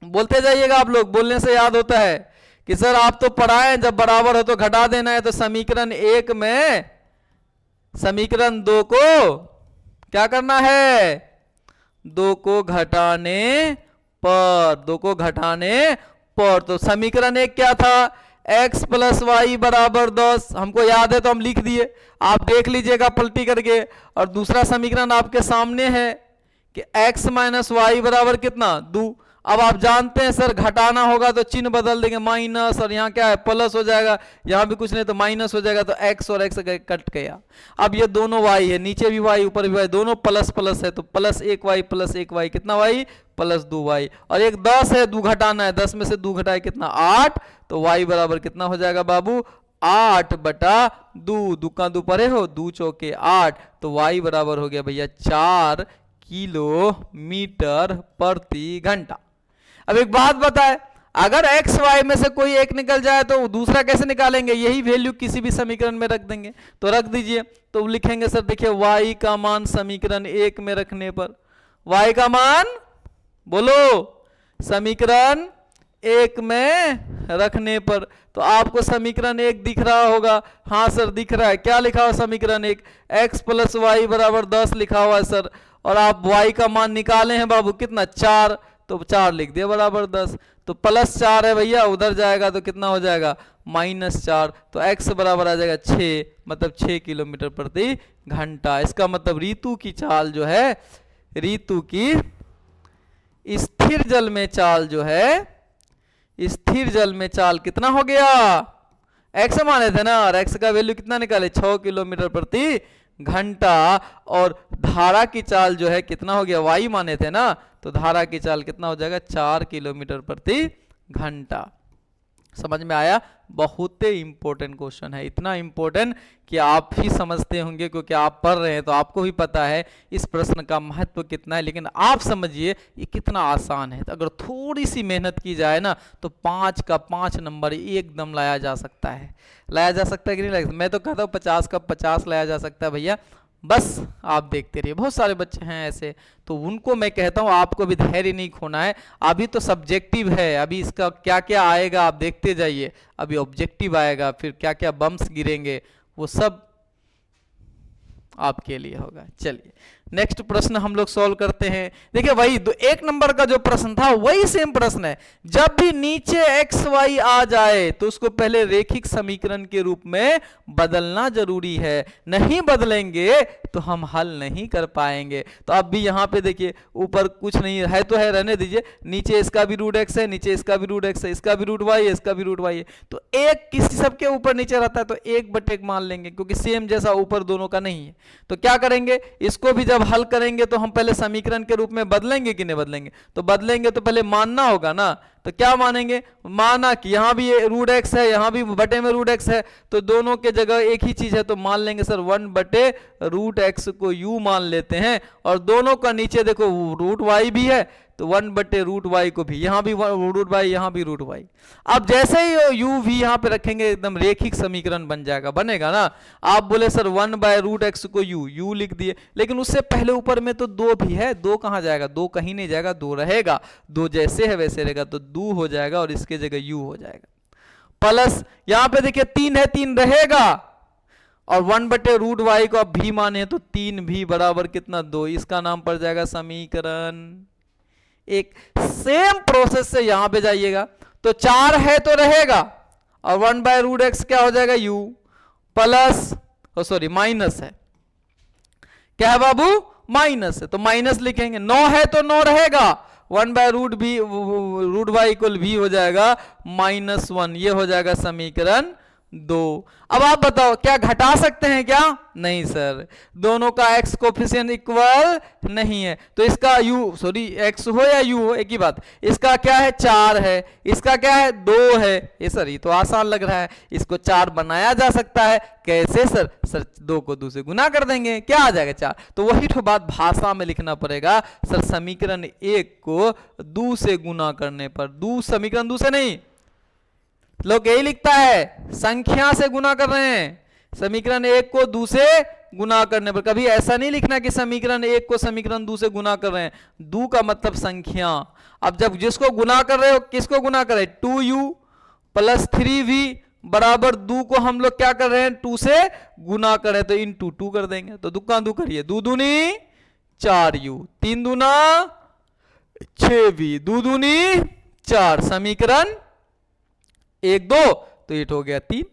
बोलते जाइएगा आप लोग, बोलने से याद होता है कि सर आप तो पढ़ाए जब बराबर हो तो घटा देना है, तो समीकरण 1 में समीकरण 2 को क्या करना है, 2 को घटाने पर, 2 को घटाने पर, तो समीकरण 1 क्या था, x प्लस वाई बराबर 10, हमको याद है तो हम लिख दिए, आप देख लीजिएगा पलटी करके। और दूसरा समीकरण आपके सामने है कि x माइनस वाई बराबर कितना 2। अब आप जानते हैं सर घटाना होगा तो चिन्ह बदल देंगे, माइनस, और यहाँ क्या है प्लस हो जाएगा, यहाँ भी कुछ नहीं तो माइनस हो जाएगा, तो x और x कट गया। अब ये दोनों y है, नीचे भी y ऊपर भी y, दोनों प्लस प्लस है, तो प्लस 1y प्लस 1y कितना y प्लस 2y, और एक 10 है 2 घटाना है, 10 में से 2 घटाए कितना 8, तो y बराबर कितना हो जाएगा बाबू 8 बटा 2, दुक्का दू परे हो 2 चौके 8, तो y बराबर हो गया भैया 4 किलोमीटर प्रति घंटा। अब एक बात बताए, अगर एक्स वाई में से कोई एक निकल जाए तो दूसरा कैसे निकालेंगे, यही वैल्यू किसी भी समीकरण में रख देंगे। तो रख दीजिए, तो लिखेंगे सर देखिए y का मान समीकरण 1 में रखने पर, y का मान बोलो समीकरण 1 में रखने पर, तो आपको समीकरण 1 दिख रहा होगा। हाँ सर दिख रहा है। क्या लिखा हुआ समीकरण 1, x प्लस वाई बराबर 10 लिखा हुआ है सर। और आप y का मान निकाले हैं बाबू कितना, 4, तो 4 लिख दिया बराबर 10। तो +4 है भैया, उधर जाएगा तो कितना हो जाएगा -4, तो x बराबर आ जाएगा 6, मतलब 6 किलोमीटर प्रति घंटा। इसका मतलब ऋतु की चाल जो है, ऋतु की स्थिर जल में चाल जो है, स्थिर जल में चाल कितना हो गया, x माने थे ना, और x का वैल्यू कितना निकाले 6 किलोमीटर प्रति घंटा। और धारा की चाल जो है कितना हो गया, y माने थे ना, तो धारा की चाल कितना हो जाएगा 4 किलोमीटर प्रति घंटा। समझ में आया? बहुत ही इंपॉर्टेंट क्वेश्चन है, इतना इंपॉर्टेंट कि आप ही समझते होंगे क्योंकि आप पढ़ रहे हैं, तो आपको भी पता है इस प्रश्न का महत्व कितना है। लेकिन आप समझिए ये कितना आसान है। तो अगर थोड़ी सी मेहनत की जाए ना तो 5 का 5 नंबर एकदम लाया जा सकता है। लाया जा सकता है कि नहीं लाया? मैं तो कहता हूँ 50 का 50 लाया जा सकता है भैया, बस आप देखते रहिए। बहुत सारे बच्चे हैं ऐसे, तो उनको मैं कहता हूँ आपको भी धैर्य नहीं खोना है। अभी तो सब्जेक्टिव है, अभी इसका क्या क्या आएगा आप देखते जाइए। अभी ऑब्जेक्टिव आएगा, फिर क्या क्या बम्स गिरेंगे, वो सब आपके लिए होगा। चलिए नेक्स्ट प्रश्न हम लोग सॉल्व करते हैं। देखिए वही 1 नंबर का जो प्रश्न था वही सेम प्रश्न है। जब भी नीचे एक्स वाई आ जाए तो उसको पहले रेखिक समीकरण के रूप में बदलना जरूरी है, नहीं बदलेंगे तो हम हल नहीं कर पाएंगे। तो अब भी यहाँ पे देखिए ऊपर कुछ नहीं है तो है, रहने दीजिए। नीचे इसका भी रूट एक्स है, नीचे इसका भी रूट एक्स है, इसका भी रूट वाई है, इसका भी रूट वाई है। तो एक किसी सबके ऊपर नीचे रहता है तो 1/1 मान लेंगे, क्योंकि सेम जैसा ऊपर दोनों का नहीं है। तो क्या करेंगे, इसको भी जब हल करेंगे तो हम पहले समीकरण के रूप में बदलेंगे कि नहीं बदलेंगे? तो बदलेंगे तो पहले मानना होगा ना। तो क्या मानेंगे, माना कि यहाँ भी रूट एक्स है, यहाँ भी बटे में रूट एक्स है, तो दोनों के जगह एक ही चीज है, तो मान लेंगे सर 1/√x को u मान लेते हैं। और दोनों का नीचे देखो रूट वाई भी है, तो 1/√y को भी, यहाँ भी रूट वाई, यहाँ भी रूट वाई। अब जैसे ही u भी यहाँ पे रखेंगे एकदम रेखिक समीकरण बन जाएगा, बनेगा ना। आप बोले सर 1/√x को u लिख दिए, लेकिन उससे पहले ऊपर में तो 2 भी है, 2 कहाँ जाएगा, 2 कहीं नहीं जाएगा, 2 रहेगा, 2 जैसे है वैसे रहेगा, तो 2 हो जाएगा और इसके जगह u हो जाएगा। प्लस यहाँ पे देखिए 3 है, 3 रहेगा, और 1/√y को आप भी माने तो 3 भी बराबर कितना 2, इसका नाम पड़ जाएगा समीकरण। एक सेम प्रोसेस से यहां पे जाइएगा, तो 4 है तो रहेगा, और 1/√x क्या हो जाएगा u प्लस, सॉरी माइनस है, क्या है बाबू, माइनस है, तो माइनस लिखेंगे। 9 है तो 9 रहेगा, 1/√y इक्वल v हो जाएगा -1, ये हो जाएगा समीकरण 2। अब आप बताओ क्या घटा सकते हैं क्या? नहीं सर, दोनों का x कोफिशिएंट इक्वल नहीं है, तो इसका u, सॉरी x हो या u हो एक ही बात। इसका क्या है 4 है, इसका क्या है 2 है। ये सर ये तो आसान लग रहा है, इसको 4 बनाया जा सकता है। कैसे सर? सर 2 को 2 से गुना कर देंगे, क्या आ जाएगा 4। तो वही तो बात भाषा में लिखना पड़ेगा सर, समीकरण 1 को 2 से गुना करने पर, 2 समीकरण 2 से नहीं, लोग यही लिखता है संख्या से गुना कर रहे हैं, समीकरण 1 को 2 से गुना करने पर। कभी ऐसा नहीं लिखना कि समीकरण 1 को समीकरण 2 से गुना कर रहे हैं, 2 का मतलब संख्या। अब जब जिसको गुना कर रहे हो, किसको गुना कर रहे हैं, 2u प्लस 3v बराबर 2 को हम लोग क्या कर रहे हैं, 2 से गुना कर रहे हैं, तो इंटू 2 कर देंगे। तो दुक्का 2 करिए, 2 दूनी 4u, 3 दूना 6v, 2 दूनी 4, समीकरण 1 2, तो ये हो गया 3।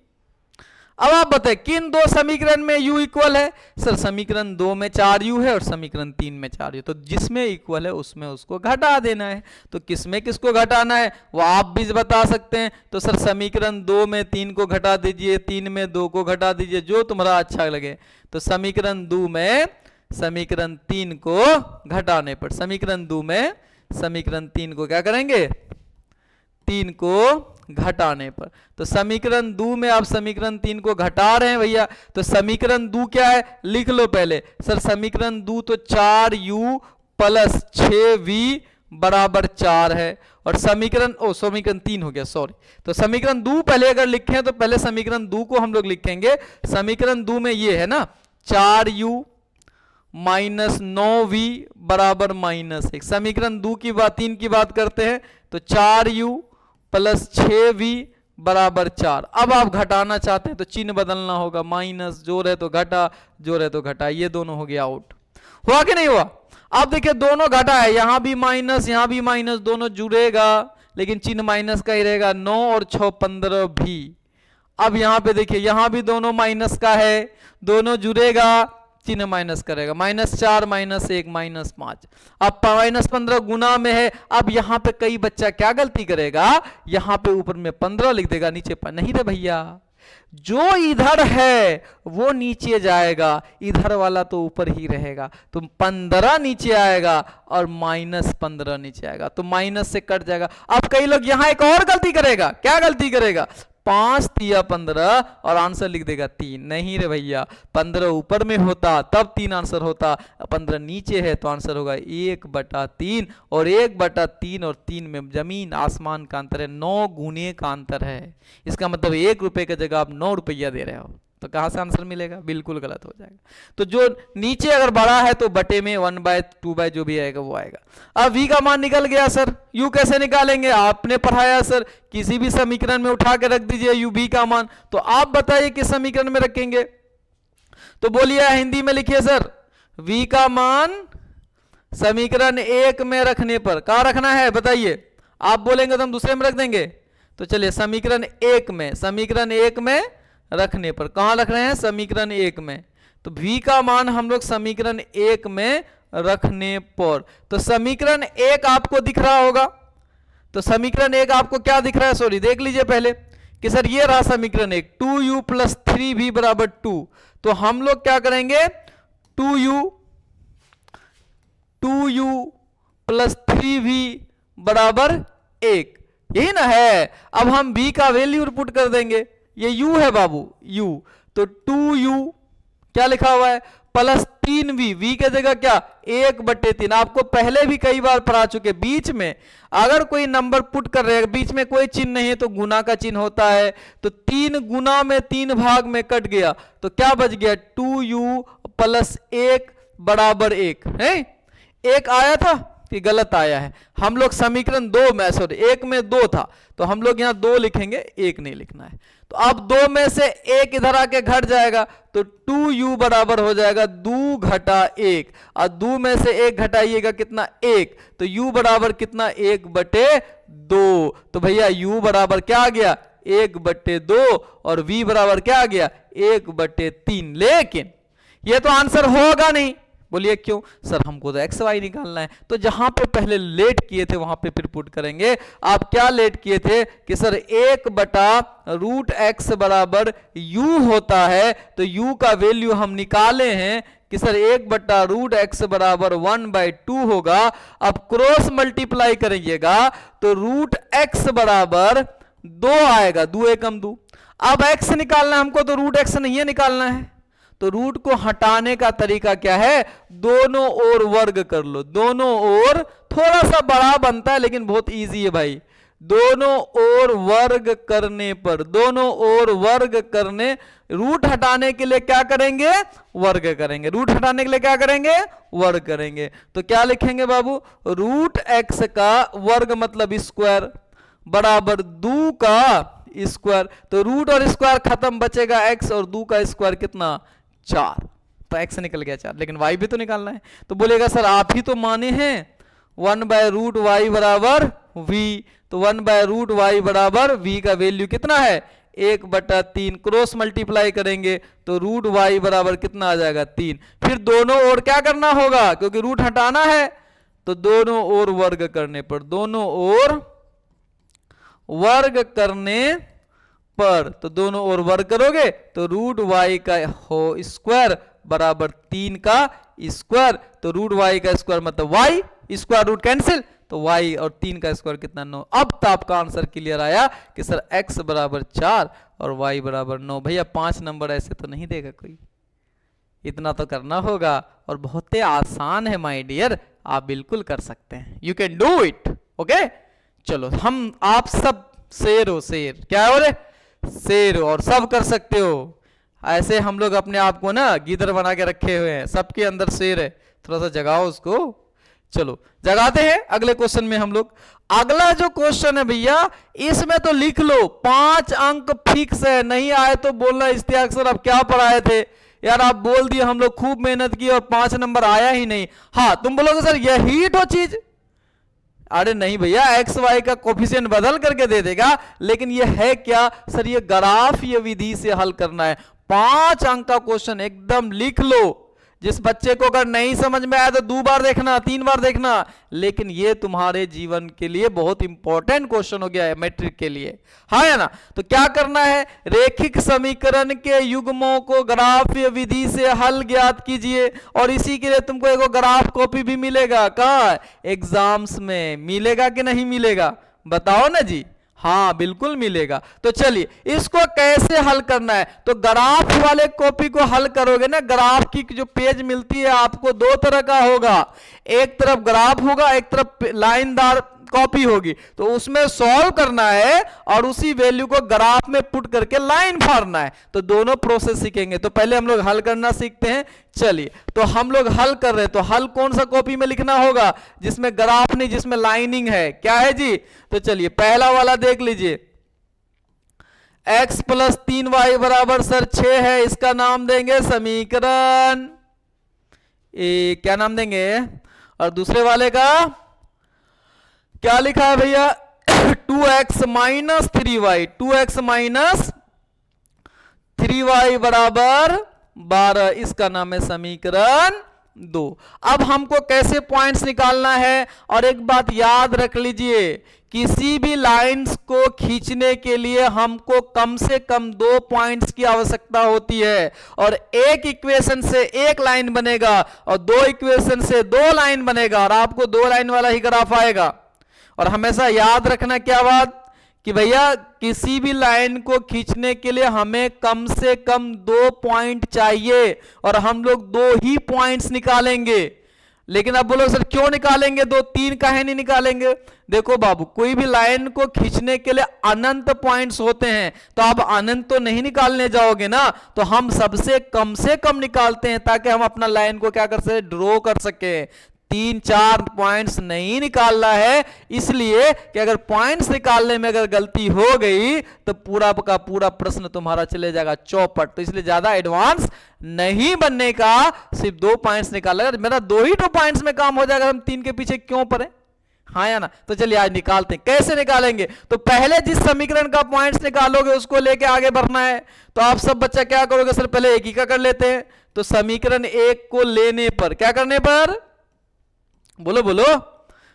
अब आप बताएं किन 2 समीकरण में u इक्वल है? सर समीकरण 2 में 4u है और समीकरण 3 में 4u, तो जिसमें इक्वल है उसमें उसको घटा देना है। तो किसमें किसको घटाना है वो आप भी बता सकते हैं। तो सर समीकरण 2 में 3 को घटा दीजिए, 3 में 2 को घटा दीजिए, जो तुम्हारा अच्छा लगे। तो समीकरण 2 में समीकरण 3 को घटाने पर, समीकरण 2 में समीकरण 3 को क्या करेंगे, 3 को घटाने पर। तो समीकरण 2 में आप समीकरण 3 को घटा रहे हैं भैया, तो समीकरण 2 क्या है लिख लो पहले। सर समीकरण 2 तो 4u प्लस 6v बराबर 4 है, और समीकरण 3 हो गया, सॉरी। तो समीकरण 2 पहले अगर लिखें तो पहले समीकरण 2 को हम लोग लिखेंगे। समीकरण 2 में ये है ना 4u माइनस 9v बराबर -1। समीकरण 2 की बात 3 की बात करते हैं तो 4u प्लस 6v बराबर 4। अब आप घटाना चाहते हैं तो चिन्ह बदलना होगा, माइनस, जोड़ है तो घटा, जोड़ है तो घटा, ये दोनों हो गया आउट। हुआ कि नहीं हुआ? अब देखिए दोनों घटा है, यहां भी माइनस यहां भी माइनस, दोनों जुड़ेगा लेकिन चिन्ह माइनस का ही रहेगा। 9 और 6 15 भी। अब यहां पे देखिए यहां भी दोनों माइनस का है, दोनों जुड़ेगा, चिन्ह माइनस करेगा, -4 -1 -5। अब -15 गुना में है। अब यहां पे कई बच्चा क्या गलती करेगा, यहां पे ऊपर में 15 लिख देगा, नीचे नहीं रे भैया, जो इधर है वो नीचे जाएगा, इधर वाला तो ऊपर ही रहेगा। तो 15 नीचे आएगा और -15 नीचे आएगा, तो माइनस से कट जाएगा। अब कई लोग यहां एक और गलती करेगा, क्या गलती करेगा, 5 तिया 15 और आंसर लिख देगा 3। नहीं रे भैया, 15 ऊपर में होता तब 3 आंसर होता, 15 नीचे है तो आंसर होगा 1/3। और 1/3 और 3 में जमीन आसमान का अंतर है, 9 गुने का अंतर है। इसका मतलब 1 रुपए की जगह आप 9 रुपया दे रहे हो, तो कहां से आंसर मिलेगा, बिल्कुल गलत हो जाएगा। तो जो नीचे अगर बड़ा है तो बटे में 1/2 जो भी आएगा वो आएगा। अब v का मान निकल गया सर, u कैसे निकालेंगे, आपने पढ़ाया सर, किसी भी समीकरण में उठा के रख दीजिए u v का मान। तो आप बताइए किस समीकरण में रखेंगे, तो बोलिए हिंदी में लिखिए सर, v का मान समीकरण 1 में रखने पर कहां रखना है बताइए, आप बोलेंगे तो हम दूसरे में रख देंगे। तो चलिए समीकरण 1 में, समीकरण 1 में रखने पर कहां रख रहे हैं, समीकरण 1 में। तो v का मान हम लोग समीकरण 1 में रखने पर, तो समीकरण 1 आपको दिख रहा होगा, तो समीकरण 1 आपको क्या दिख रहा है, सॉरी देख लीजिए पहले कि सर ये रहा समीकरण 1, 2u प्लस 3v बराबर 2। तो हम लोग क्या करेंगे, 2u प्लस 3v बराबर 1, यही ना है। अब हम v का वैल्यू पुट कर देंगे, ये u है बाबू, u, तो 2u क्या लिखा हुआ है प्लस 3v, v के जगह क्या 1/3। आपको पहले भी कई बार पढ़ा चुके, बीच में अगर कोई नंबर पुट कर रहे हैं, बीच में कोई चिन्ह नहीं है तो गुना का चिन्ह होता है। तो 3 गुना में 3 भाग में कट गया तो क्या बच गया, 2u प्लस 1 बराबर 1 है। 1 आया था कि गलत आया है, हम लोग समीकरण 2 में, सॉरी 1 में 2 था तो हम लोग यहां 2 लिखेंगे, 1 नहीं लिखना है। तो अब 2 में से 1 इधर आके घट जाएगा तो 2u बराबर हो जाएगा 2 घटा 1, और 2 में से 1 घटाइएगा कितना 1, तो u बराबर कितना 1/2। तो भैया u बराबर क्या आ गया 1/2 और v बराबर क्या आ गया 1/3। लेकिन ये तो आंसर होगा नहीं, बोलिए क्यों सर, हमको तो एक्स वाई निकालना है। तो जहां पे पहले लेट किए थे वहां पे फिर पुट करेंगे। आप क्या लेट किए थे कि सर 1/√x बराबर u होता है, तो u का वैल्यू हम निकाले हैं कि सर 1/√x बराबर 1/2 होगा। अब क्रॉस मल्टीप्लाई करिएगा तो √x बराबर 2 आएगा, 2 एकम 2। अब x निकालना है हमको, तो √x नहीं है निकालना है, तो रूट को हटाने का तरीका क्या है, दोनों ओर वर्ग कर लो। दोनों ओर थोड़ा सा बड़ा बनता है लेकिन बहुत इजी है भाई। दोनों ओर वर्ग करने पर, दोनों ओर वर्ग करने, रूट हटाने के लिए क्या करेंगे, वर्ग करेंगे। रूट हटाने के लिए क्या करेंगे, वर्ग करेंगे। तो क्या लिखेंगे बाबू, √x का वर्ग मतलब स्क्वायर बराबर 2 का स्क्वायर। तो रूट और स्क्वायर खत्म, बचेगा x और 2 का स्क्वायर कितना 4, तो x निकल गया 4। लेकिन y भी तो निकालना है, तो बोलेगा सर आप ही तो माने हैं 1/√y बराबर v, तो 1/√y बराबर v का वैल्यू कितना है 1/3। क्रॉस मल्टीप्लाई करेंगे तो √y बराबर कितना आ जाएगा 3। फिर दोनों ओर क्या करना होगा, क्योंकि रूट हटाना है, तो दोनों ओर वर्ग करने पर, दोनों ओर वर्ग करने पर, तो दोनों ओर वर्ग करोगे तो √y का हो स्क्वायर बराबर 3 का स्क्वायर। तो √y का स्क्वायर मतलब y, स्क्वायर रूट कैंसिल, तो y और 3 का स्क्वायर कितना 9। अब तो आपका आंसर क्लियर आया कि सर x बराबर 4 और y बराबर 9। भैया 5 नंबर ऐसे तो नहीं देगा कोई, इतना तो करना होगा और बहुत ही आसान है माय डियर, आप बिल्कुल कर सकते हैं, you can do it. Okay चलो हम आप सब शेर हो, शेर क्या हो रे, शेर हो और सब कर सकते हो। ऐसे हम लोग अपने आप को ना गीदड़ बना के रखे हुए हैं, सबके अंदर शेर है, थोड़ा सा जगाओ उसको। चलो जगाते हैं अगले क्वेश्चन में हम लोग। अगला जो क्वेश्चन है भैया, इसमें तो लिख लो 5 अंक फिक्स है, नहीं आए तो बोलना इश्तियाक सर आप क्या पढ़ाए थे यार, आप बोल दिए हम लोग खूब मेहनत की और 5 नंबर आया ही नहीं। हाँ तुम बोलोगे सर यही तो चीज, अरे नहीं भैया, एक्स वाई का कोफिशिएंट बदल करके दे देगा, लेकिन ये है क्या सर, ये ग्राफीय विधि से हल करना है। 5 अंक का क्वेश्चन एकदम लिख लो। जिस बच्चे को अगर नहीं समझ में आया तो 2 बार देखना, 3 बार देखना, लेकिन ये तुम्हारे जीवन के लिए बहुत इंपॉर्टेंट क्वेश्चन हो गया है मैट्रिक के लिए, हाँ है ना। तो क्या करना है, रेखिक समीकरण के युग्मों को ग्राफीय विधि से हल ज्ञात कीजिए, और इसी के लिए तुमको एक ग्राफ कॉपी भी मिलेगा, कहाँ एग्जाम्स में मिलेगा कि नहीं मिलेगा, बताओ ना जी। हाँ बिल्कुल मिलेगा। तो चलिए इसको कैसे हल करना है, तो ग्राफ वाले कॉपी को हल करोगे ना, ग्राफ की जो पेज मिलती है आपको 2 तरह का होगा, एक तरफ ग्राफ होगा, एक तरफ लाइनदार कॉपी होगी। तो उसमें सॉल्व करना है और उसी वैल्यू को ग्राफ में पुट करके लाइन फाड़ना है। तो दोनों प्रोसेस सीखेंगे। तो पहले हम लोग हल करना सीखते हैं। चलिए तो हम लोग हल कर रहे हैं, तो हल कौन सा कॉपी में लिखना होगा, जिसमें ग्राफ नहीं, जिसमें लाइनिंग है, क्या है जी। तो चलिए पहला वाला देख लीजिए, x + 3y बराबर सर 6 है, इसका नाम देंगे समीकरण ए, क्या नाम देंगे, और दूसरे वाले का क्या लिखा है भैया 2x - 3y, 2x - 3y बराबर 12, इसका नाम है समीकरण 2। अब हमको कैसे पॉइंट्स निकालना है, और एक बात याद रख लीजिए, किसी भी लाइंस को खींचने के लिए हमको कम से कम 2 पॉइंट्स की आवश्यकता होती है, और एक इक्वेशन से एक लाइन बनेगा और 2 इक्वेशन से 2 लाइन बनेगा, और आपको 2 लाइन वाला ही ग्राफ आएगा। और हमेशा याद रखना क्या बात, कि भैया किसी भी लाइन को खींचने के लिए हमें कम से कम 2 पॉइंट चाहिए, और हम लोग 2 ही पॉइंट्स निकालेंगे। लेकिन अब बोलो सर क्यों निकालेंगे 2, 3 काहे नहीं निकालेंगे। देखो बाबू, कोई भी लाइन को खींचने के लिए अनंत पॉइंट्स होते हैं, तो आप अनंत तो नहीं निकालने जाओगे ना, तो हम सबसे कम निकालते हैं, ताकि हम अपना लाइन को क्या कर सके, ड्रॉ कर सके। 3-4 पॉइंट्स नहीं निकालना है, इसलिए कि अगर पॉइंट्स निकालने में अगर गलती हो गई तो पूरा का पूरा प्रश्न तुम्हारा चले जाएगा चौपट। तो इसलिए ज्यादा एडवांस नहीं बनने का, सिर्फ 2 पॉइंट्स निकालना, मेरा 2 ही 2 पॉइंट्स में काम हो जाएगा, हम 3 के पीछे क्यों पड़े, हाँ या ना। तो चलिए आज निकालते हैं, कैसे निकालेंगे। तो पहले जिस समीकरण का पॉइंट्स निकालोगे उसको लेके आगे बढ़ना है। तो आप सब बच्चा क्या करोगे, सर पहले एक ही का कर लेते हैं। तो समीकरण 1 को लेने पर, क्या करने पर, बोलो बोलो,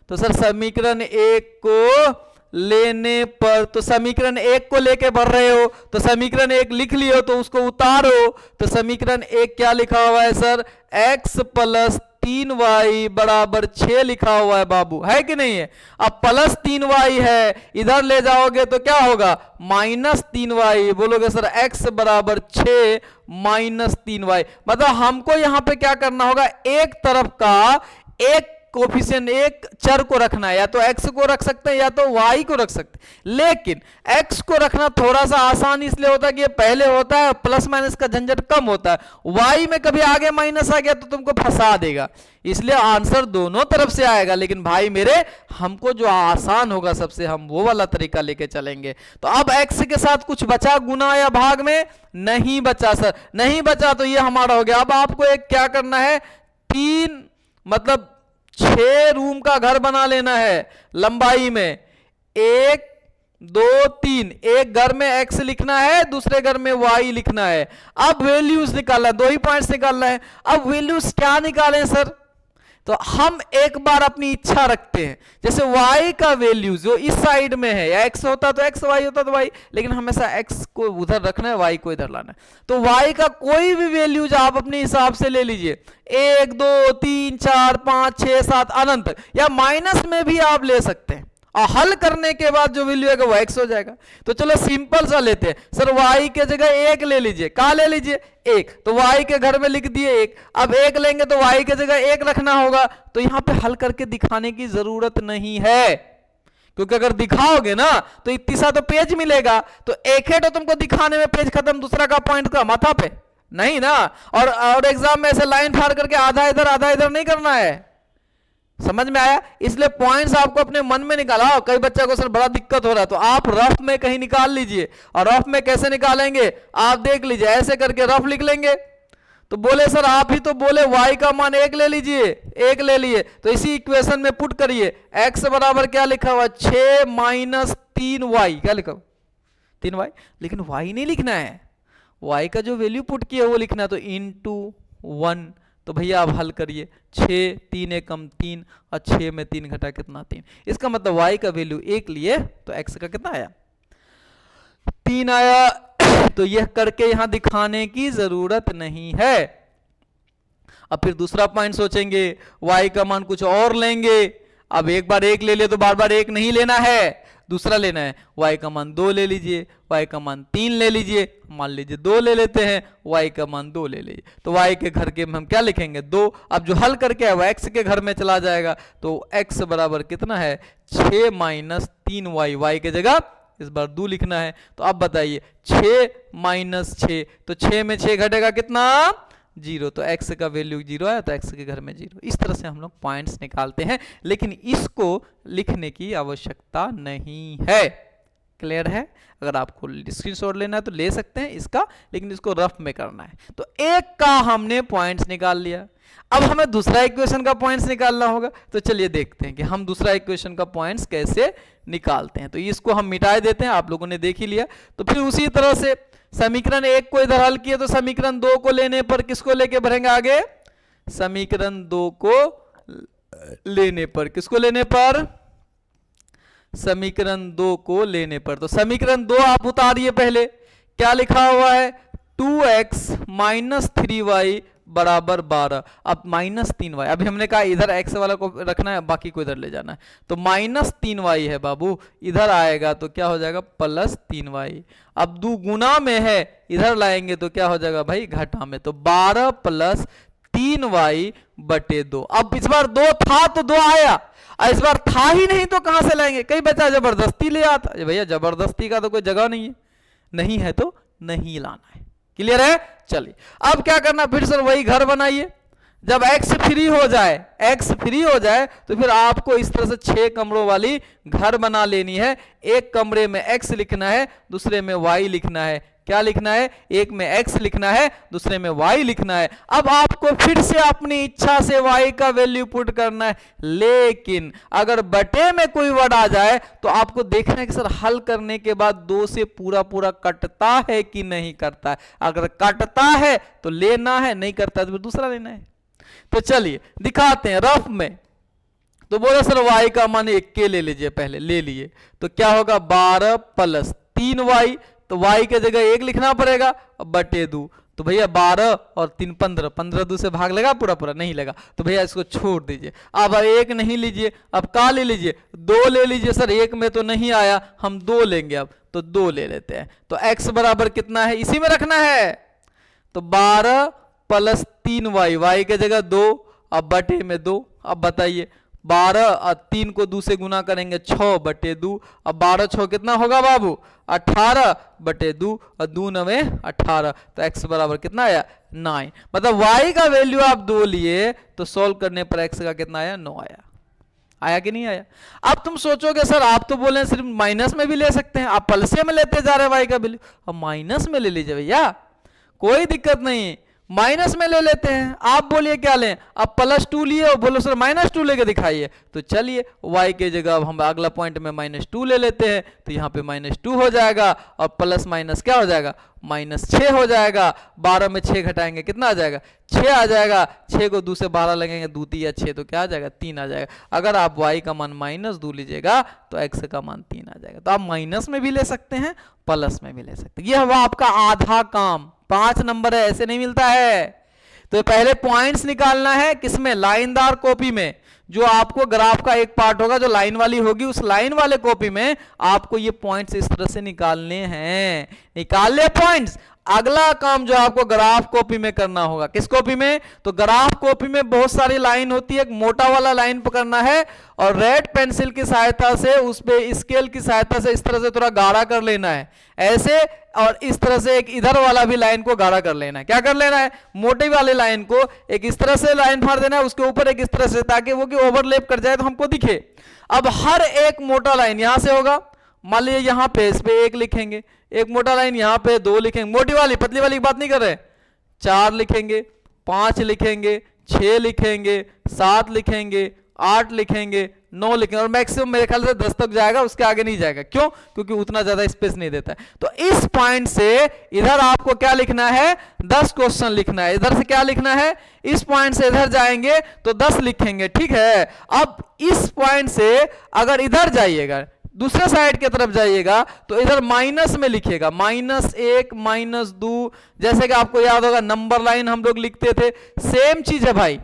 तो सर समीकरण 1 को लेने पर, तो समीकरण 1 को लेके बढ़ रहे हो, तो समीकरण 1 लिख लियो, तो उसको उतारो। तो समीकरण 1 क्या लिखा हुआ है सर, x + 3y बराबर 6 लिखा हुआ है बाबू, है कि नहीं है। अब +3y है, इधर ले जाओगे तो क्या होगा, -3y, बोलोगे सर x बराबर 6 - 3y। मतलब हमको यहां पे क्या करना होगा, एक तरफ का एक कोफिशिएंट, एक चर को रखना है, या तो x को रख सकते हैं या तो y को रख सकते हैं। लेकिन x को रखना थोड़ा सा आसान इसलिए होता है कि ये पहले होता है, प्लस माइनस का झंझट कम होता है। y में कभी आगे माइनस आ गया तो तुमको फंसा देगा, इसलिए आंसर दोनों तरफ से आएगा। लेकिन भाई मेरे, हमको जो आसान होगा सबसे, हम वो वाला तरीका लेके चलेंगे। तो अब x के साथ कुछ बचा गुना या भाग में, नहीं बचा सर, नहीं बचा, तो ये हमारा हो गया। अब आपको एक क्या करना है, 3 मतलब 6 रूम का घर बना लेना है लंबाई में, 1 2 3, एक घर में x लिखना है, दूसरे घर में y लिखना है। अब वैल्यूज निकालना है, 2 ही पॉइंट्स निकालना है। अब वैल्यूज क्या निकालें सर, तो हम एक बार अपनी इच्छा रखते हैं, जैसे y का वैल्यू जो इस साइड में है, या x होता तो x, y होता तो y, लेकिन हमेशा x को उधर रखना है, y को इधर लाना है। तो y का कोई भी वैल्यूज आप अपने हिसाब से ले लीजिए, 1 2 3 4 5 6 7 अनंत, या माइनस में भी आप ले सकते हैं, और हल करने के बाद जो वैल्यू आएगा वो x हो जाएगा। तो चलो सिंपल सा लेते हैं सर, y के जगह 1 ले लीजिए, कहा ले लीजिए 1, तो y के घर में लिख दिए 1। अब 1 लेंगे तो y के जगह 1 रखना होगा, तो यहां पे हल करके दिखाने की जरूरत नहीं है, क्योंकि अगर दिखाओगे ना तो इतनी सा तो पेज मिलेगा, तो एक है तो तुमको दिखाने में पेज खत्म, दूसरा का पॉइंट का माथा पे नहीं ना। और एग्जाम में ऐसे लाइन फाड़ करके आधा इधर नहीं करना है, समझ में आया? इसलिए पॉइंट्स आपको अपने मन में निकाला। कई बच्चों को सर बड़ा दिक्कत हो रहा है, तो आप रफ में कहीं निकाल लीजिए। और रफ में कैसे निकालेंगे आप देख लीजिए, ऐसे करके रफ लिख लेंगे। तो बोले सर आप ही तो बोले y का मान 1 ले लीजिए, 1 ले लिए, तो इसी इक्वेशन में पुट करिए। x बराबर क्या लिखा हुआ, 6 माइनस 3y, क्या लिखा हुआ 3y, लेकिन y नहीं लिखना है, y का जो वैल्यू पुट किया वो लिखना है। तो इंटू 1, तो भैया आप हल करिए, 6 3 एकम 3 और 6 में 3 घटा कितना 3, इसका मतलब y का वैल्यू 1 लिए तो x का कितना आया 3 आया। तो यह करके यहां दिखाने की जरूरत नहीं है। अब फिर दूसरा पॉइंट सोचेंगे, y का मान कुछ और लेंगे। अब एक बार 1 ले लिए तो बार बार 1 नहीं लेना है, दूसरा लेना है। y का मान 2 ले लीजिए, y का मान 3 ले लीजिए, मान लीजिए 2 ले लेते हैं, y का मान 2 ले लीजिए। तो y के घर के में हम क्या लिखेंगे 2। अब जो हल करके है वो x के घर में चला जाएगा, तो x बराबर कितना है 6 माइनस 3y, y के जगह इस बार 2 लिखना है। तो अब बताइए 6 माइनस 6, तो 6 में 6 घटेगा कितना 0, तो x का वैल्यू 0 आया, तो x के घर में 0। इस तरह से हम लोग पॉइंट्स निकालते हैं, लेकिन इसको लिखने की आवश्यकता नहीं है। क्लियर है? अगर आपको स्क्रीनशॉट लेना है तो ले सकते हैं इसका, लेकिन इसको रफ में करना है। तो एक का हमने पॉइंट्स निकाल लिया, अब हमें दूसरा इक्वेशन का पॉइंट्स निकालना होगा। तो चलिए देखते हैं कि हम दूसरा इक्वेशन का पॉइंट्स कैसे निकालते हैं। तो इसको हम मिटा देते हैं, आप लोगों ने देख ही लिया। तो फिर उसी तरह से समीकरण 1 को इधर हल किया, तो समीकरण 2 को लेने पर किसको लेके बढ़ेंगे आगे, समीकरण 2 को लेने पर, किसको लेने पर, समीकरण 2 को लेने पर। तो समीकरण 2 आप उतारिए, पहले क्या लिखा हुआ है 2x माइनस 3y बराबर 12। अब माइनस 3y, अभी हमने कहा इधर x वाला को रखना है, बाकी को इधर ले जाना है। तो माइनस 3y है बाबू, इधर आएगा तो क्या हो जाएगा प्लस 3y। अब 2 गुना में है, इधर लाएंगे तो क्या हो जाएगा भाई घटा में, तो 12 प्लस 3y बटे 2। अब इस बार 2 था तो 2 आया, इस बार था ही नहीं तो कहां से लाएंगे। कई बच्चा जबरदस्ती ले आता, भैया जबरदस्ती का तो कोई जगह नहीं है, नहीं है तो नहीं लाना है। क्लियर है? चलिए अब क्या करना, फिर सर वही घर बनाइए। जब x फ्री हो जाए, x फ्री हो जाए तो फिर आपको इस तरह से 6 कमरों वाली घर बना लेनी है। एक कमरे में x लिखना है, दूसरे में y लिखना है। क्या लिखना है, एक में x लिखना है, दूसरे में y लिखना है। अब आपको फिर से अपनी इच्छा से y का वैल्यू पुट करना है, लेकिन अगर बटे में कोई वर्ड आ जाए तो आपको देखना है कि सर हल करने के बाद 2 से पूरा पूरा कटता है कि नहीं करता है। अगर कटता है तो लेना है, नहीं करता है तो फिर दूसरा लेना है। तो चलिए दिखाते हैं रफ में। तो बोलो सर y का मान 1 के ले लीजिए, पहले ले लिए तो क्या होगा 12 प्लस 3y, तो y के जगह 1 लिखना पड़ेगा बटे 2। तो भैया 12 और 3 15, 15 2 से भाग लेगा पूरा पूरा नहीं लेगा, तो भैया इसको छोड़ दीजिए। अब 1 नहीं लीजिए, अब का ले लीजिए 2 ले लीजिए। सर 1 में तो नहीं आया, हम 2 लेंगे, अब तो 2 ले लेते हैं। तो x बराबर कितना है, इसी में रखना है, तो 12 प्लस 3y, y के जगह 2 अब बटे में 2। अब बताइए 12 और 3 को 2 से गुना करेंगे 6 बटे 2। अब 12 6 कितना होगा बाबू 18 बटे 2 और 2 9 18, तो x बराबर कितना आया 9। मतलब y का वैल्यू आप 2 लिए तो सॉल्व करने पर x का कितना आया 9 आया। आया कि नहीं आया? अब तुम सोचोगे सर आप तो बोले सिर्फ माइनस में भी ले सकते हैं, आप प्लस में लेते जा रहे हैं y का वैल्यू। अब माइनस में ले लीजिए भैया, कोई दिक्कत नहीं, माइनस में ले लेते हैं। आप बोलिए क्या लें, अब प्लस 2 लिए और बोलो सर माइनस 2 लेके दिखाइए, तो चलिए y के जगह अब हम अगला पॉइंट में माइनस 2 ले लेते हैं, तो यहाँ पे माइनस 2 हो जाएगा और प्लस माइनस क्या हो जाएगा माइनस 6 हो जाएगा। 12 में 6 घटाएंगे कितना आ जाएगा 6 आ जाएगा। 6 को 2 से 12 लगेंगे, 2 3 6, तो क्या आ जाएगा 3 आ जाएगा। अगर आप y का मान माइनस 2 लीजिएगा तो x का मान 3 आ जाएगा। तो आप माइनस में भी ले सकते हैं, प्लस में भी ले सकते हैं। यह हुआ आपका आधा काम, 5 नंबर है, ऐसे नहीं मिलता है। तो पहले पॉइंट्स निकालना है किसमें, लाइनदार कॉपी में। जो आपको ग्राफ का एक पार्ट होगा जो लाइन वाली होगी, उस लाइन वाले कॉपी में आपको ये पॉइंट्स इस तरह से निकालने हैं। निकाल ले पॉइंट्स, अगला काम जो आपको ग्राफ कॉपी में करना होगा, किस कॉपी में, तो ग्राफ कॉपी में बहुत सारी लाइन होती है, एक मोटा वाला लाइन पकड़ना है और रेड पेंसिल की सहायता से उस पे स्केल की सहायता से इस तरह से थोड़ा गाढ़ा कर लेना है ऐसे, और इस तरह से एक इधर वाला भी लाइन को गाढ़ा कर लेना है। क्या कर लेना है, मोटी वाली लाइन को एक इस तरह से लाइन मार देना है, उसके ऊपर एक इस तरह से, ताकि वो कि ओवरलैप कर जाए तो हमको दिखे। अब हर एक मोटा लाइन यहां से होगा, मान लीजिए यहां पे इस पे 1 लिखेंगे, एक मोटा लाइन यहां पे 2 लिखेंगे, मोटी वाली पतली वाली की बात नहीं कर रहे, 4 लिखेंगे, 5 लिखेंगे, 6 लिखेंगे, 7 लिखेंगे, 8 लिखेंगे, 9 लिखेंगे, और मैक्सिमम मेरे ख्याल से 10 तक जाएगा, उसके आगे नहीं जाएगा। क्यों, क्योंकि उतना ज्यादा स्पेस नहीं देता है। तो इस पॉइंट से इधर आपको क्या लिखना है, 10 क्वेश्चन लिखना है। इधर से क्या लिखना है, इस पॉइंट से इधर जाएंगे तो 10 लिखेंगे, ठीक है। अब इस पॉइंट से अगर इधर जाइएगा, दूसरे साइड की तरफ जाइएगा, तो इधर माइनस में लिखिएगा, -1 -2, जैसे कि आपको याद होगा नंबर लाइन हम लोग लिखते थे, सेम चीज है भाई।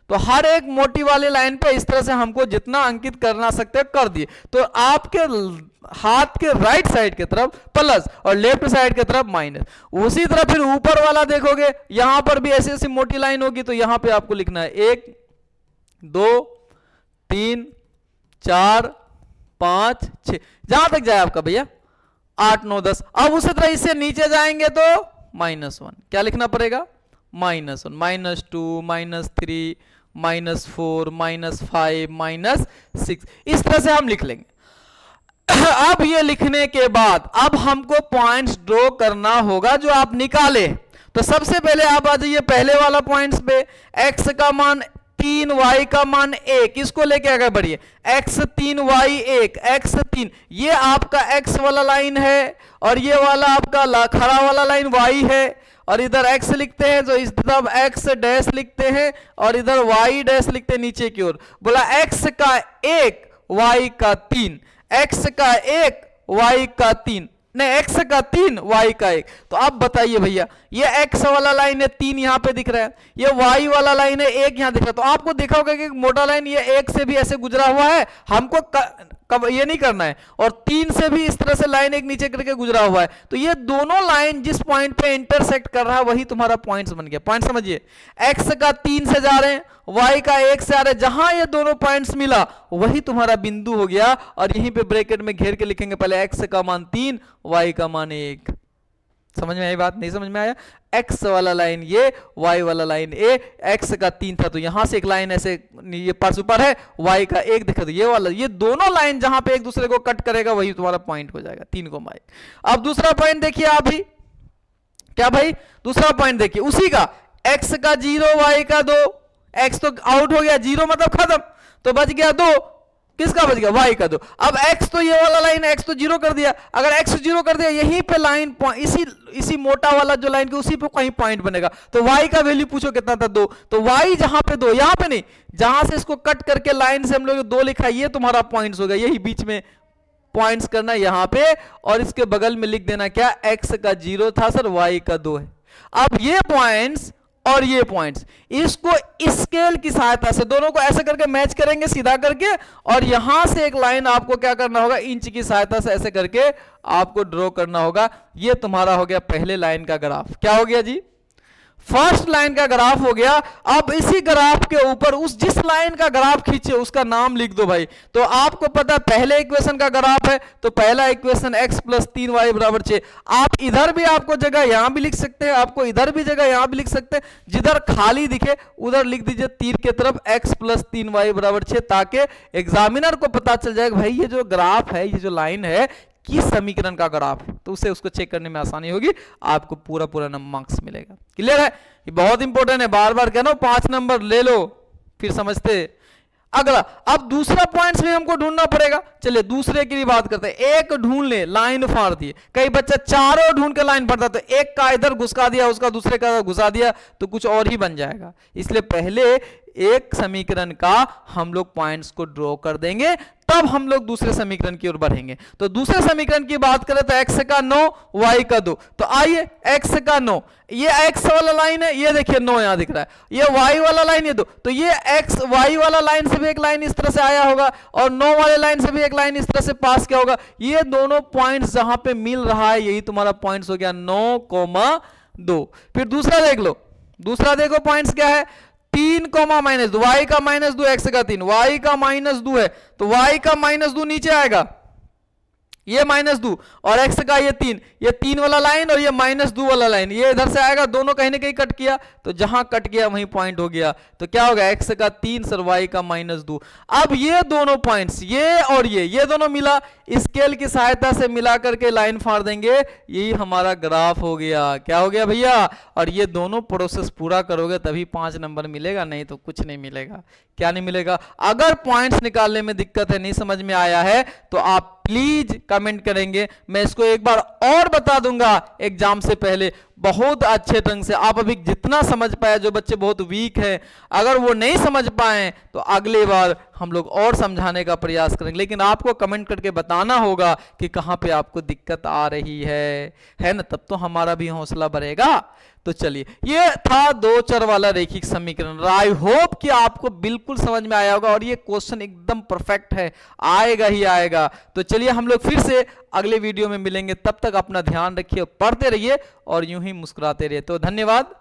तो हर एक मोटी वाली लाइन पे इस तरह से हमको जितना अंकित करना सकते कर दिए। तो आपके हाथ के राइट साइड की तरफ प्लस और लेफ्ट साइड की तरफ माइनस। उसी तरह फिर ऊपर वाला देखोगे, यहां पर भी ऐसी ऐसी मोटी लाइन होगी, तो यहां पे आपको लिखना है 1 2 3 4 5 6, जहां तक जाए आपका भैया 8 9 10। अब उसी तरह इससे नीचे जाएंगे तो -1, क्या लिखना पड़ेगा, -1 -2 -3 -4 -5 -6, इस तरह से हम लिख लेंगे। अब ये लिखने के बाद अब हमको पॉइंट्स ड्रॉ करना होगा जो आप निकाले। तो सबसे पहले आप आ जाइए पहले वाला पॉइंट्स पे, x का मान 3, y का मान 1, इसको लेके आगे बढ़िए, x 3 y 1, x 3, ये आपका x वाला लाइन है और ये वाला आपका खड़ा वाला लाइन y है, और इधर x लिखते हैं तो इस तरफ x डैश लिखते हैं और इधर y डैश लिखते हैं नीचे की ओर। बोला x का 1 y का 3, x का 1 y का 3, नहीं x का 3 y का 1। तो अब बताइए भैया, ये x वाला लाइन है 3 यहां पे दिख रहा है, ये y वाला लाइन है 1 यहां दिख रहा है। तो आपको देखा होगा कि मोटा लाइन ये 1 से भी ऐसे गुजरा हुआ है, हमको कब ये नहीं करना है, और 3 से भी इस तरह से लाइन एक नीचे करके गुजरा हुआ है। तो ये दोनों लाइन जिस पॉइंट पे इंटरसेक्ट कर रहा है वही तुम्हारा पॉइंट्स बन गया। पॉइंट समझिए, x का 3 से जा रहे हैं, y का 1 से आ रहे हैं, जहां ये दोनों पॉइंट्स मिला वही तुम्हारा बिंदु हो गया। और यहीं पे ब्रैकेट में घेर के लिखेंगे पहले x का मान 3, y का मान 1। समझ में आई बात, नहीं समझ में आया, x वाला लाइन ये, y वाला लाइन ए, x का 3 था तो यहां से एक लाइन ऐसे ये पास ऊपर है, y का 1 दिखा तो ये वाला, ये दोनों लाइन जहां पे एक दूसरे को कट करेगा वही तुम्हारा पॉइंट हो जाएगा 3 को माइक। अब दूसरा पॉइंट देखिए आप भी, क्या भाई, दूसरा पॉइंट देखिए उसी का, x का 0 y का 2, x तो आउट हो गया, 0 मतलब खत्म, तो बच गया 2, किसका बच गया, y का 2। अब x तो ये वाला लाइन x तो 0 कर दिया, अगर x 0 कर दिया यहीं पे लाइन इसी मोटा वाला जो लाइन के उसी पे कहीं पॉइंट बनेगा। तो y का वैल्यू पूछो कितना था, 2, तो y जहां पे 2, यहां पे नहीं, जहां से इसको कट करके लाइन से हम लोग 2 लिखा, ये तुम्हारा पॉइंट्स हो गया, यही बीच में पॉइंट्स करना यहां पे, और इसके बगल में लिख देना क्या, x का 0 था सर, y का 2 है। अब ये पॉइंट्स और ये पॉइंट्स, इसको स्केल की सहायता से दोनों को ऐसे करके मैच करेंगे सीधा करके, और यहां से एक लाइन आपको क्या करना होगा, इंच की सहायता से ऐसे करके आपको ड्रॉ करना होगा। ये तुम्हारा हो गया पहले लाइन का ग्राफ। क्या हो गया जी, फर्स्ट लाइन का ग्राफ हो गया। अब इसी ग्राफ के ऊपर उस जिस लाइन का ग्राफ खींचे उसका नाम लिख दो भाई। तो आपको पता है पहले इक्वेशन का ग्राफ है, तो पहला इक्वेशन x + 3y = 6। आप इधर भी आपको जगह यहां भी लिख सकते हैं, आपको इधर भी जगह यहां भी लिख सकते हैं, जिधर खाली दिखे उधर लिख दीजिए तीर के तरफ x + 3y = 6, ताकि एग्जामिनर को पता चल जाएगा भाई ये जो ग्राफ है, ये जो लाइन है किस समीकरण का ग्राफ, तो उससे उसको चेक करने में आसानी होगी, आपको पूरा मार्क्स मिलेगा। क्लियर है, ये बहुत इंपॉर्टेंट है, बार बार कहना 5 नंबर ले लो फिर समझते। अगला, अब दूसरा पॉइंट्स भी हमको ढूंढना पड़ेगा। चलिए दूसरे की भी बात करते हैं। एक ढूंढ ले, लाइन फाड़ दिए, कई बच्चा चारों ढूंढ के लाइन फाड़ता, तो एक का इधर घुसा दिया, उसका दूसरे का घुसा दिया, तो कुछ और ही बन जाएगा। इसलिए पहले एक समीकरण का हम लोग पॉइंट्स को ड्रॉ कर देंगे, तब हम लोग दूसरे समीकरण की ओर बढ़ेंगे। तो दूसरे समीकरण की बात करें तो x का 9 y का 2, तो आइए x का 9, ये x वाला लाइन है, ये देखिए 9 यहां दिख रहा है, ये y वाला लाइन ये 2, तो ये x y वाला लाइन से भी एक लाइन इस तरह से आया होगा और 9 वाले लाइन से भी एक लाइन इस तरह से पास किया होगा। ये दोनों पॉइंट्स जहां पे मिल रहा है यही तुम्हारा पॉइंट्स हो गया 9,2। फिर दूसरा देख लो, दूसरा देखो पॉइंट्स क्या है, 3,-2, y का -2 x का 3, y का -2 है तो y का -2 नीचे आएगा, ये -2 और x का ये 3, ये 3 वाला लाइन और ये -2 वाला लाइन ये इधर से आएगा, दोनों कहीं ना कहीं कट किया, तो जहां कट गया वहीं पॉइंट हो गया। तो क्या होगा, x का 3 सर y का -2। अब ये दोनों पॉइंट्स ये और ये दोनों मिला, स्केल की सहायता से मिला करके लाइन फाड़ देंगे, यही हमारा ग्राफ हो गया। क्या हो गया भैया, और ये दोनों प्रोसेस पूरा करोगे तभी 5 नंबर मिलेगा, नहीं तो कुछ नहीं मिलेगा। क्या नहीं मिलेगा, अगर पॉइंट्स निकालने में दिक्कत है, नहीं समझ में आया है तो आप प्लीज कमेंट करेंगे, मैं इसको एक बार और बता दूंगा एग्जाम से पहले बहुत अच्छे ढंग से। आप अभी जितना समझ पाए, जो बच्चे बहुत वीक हैं अगर वो नहीं समझ पाए तो अगली बार हम लोग और समझाने का प्रयास करेंगे, लेकिन आपको कमेंट करके बताना होगा कि कहां पे आपको दिक्कत आ रही है ना, तब तो हमारा भी हौसला बढ़ेगा। तो चलिए, ये था दो चर वाला रैखिक समीकरण। आई होप कि आपको बिल्कुल समझ में आया होगा और ये क्वेश्चन एकदम परफेक्ट है, आएगा ही आएगा। तो चलिए हम लोग फिर से अगले वीडियो में मिलेंगे, तब तक अपना ध्यान रखिए, पढ़ते रहिए और यूं ही मुस्कुराते रहिए। तो धन्यवाद।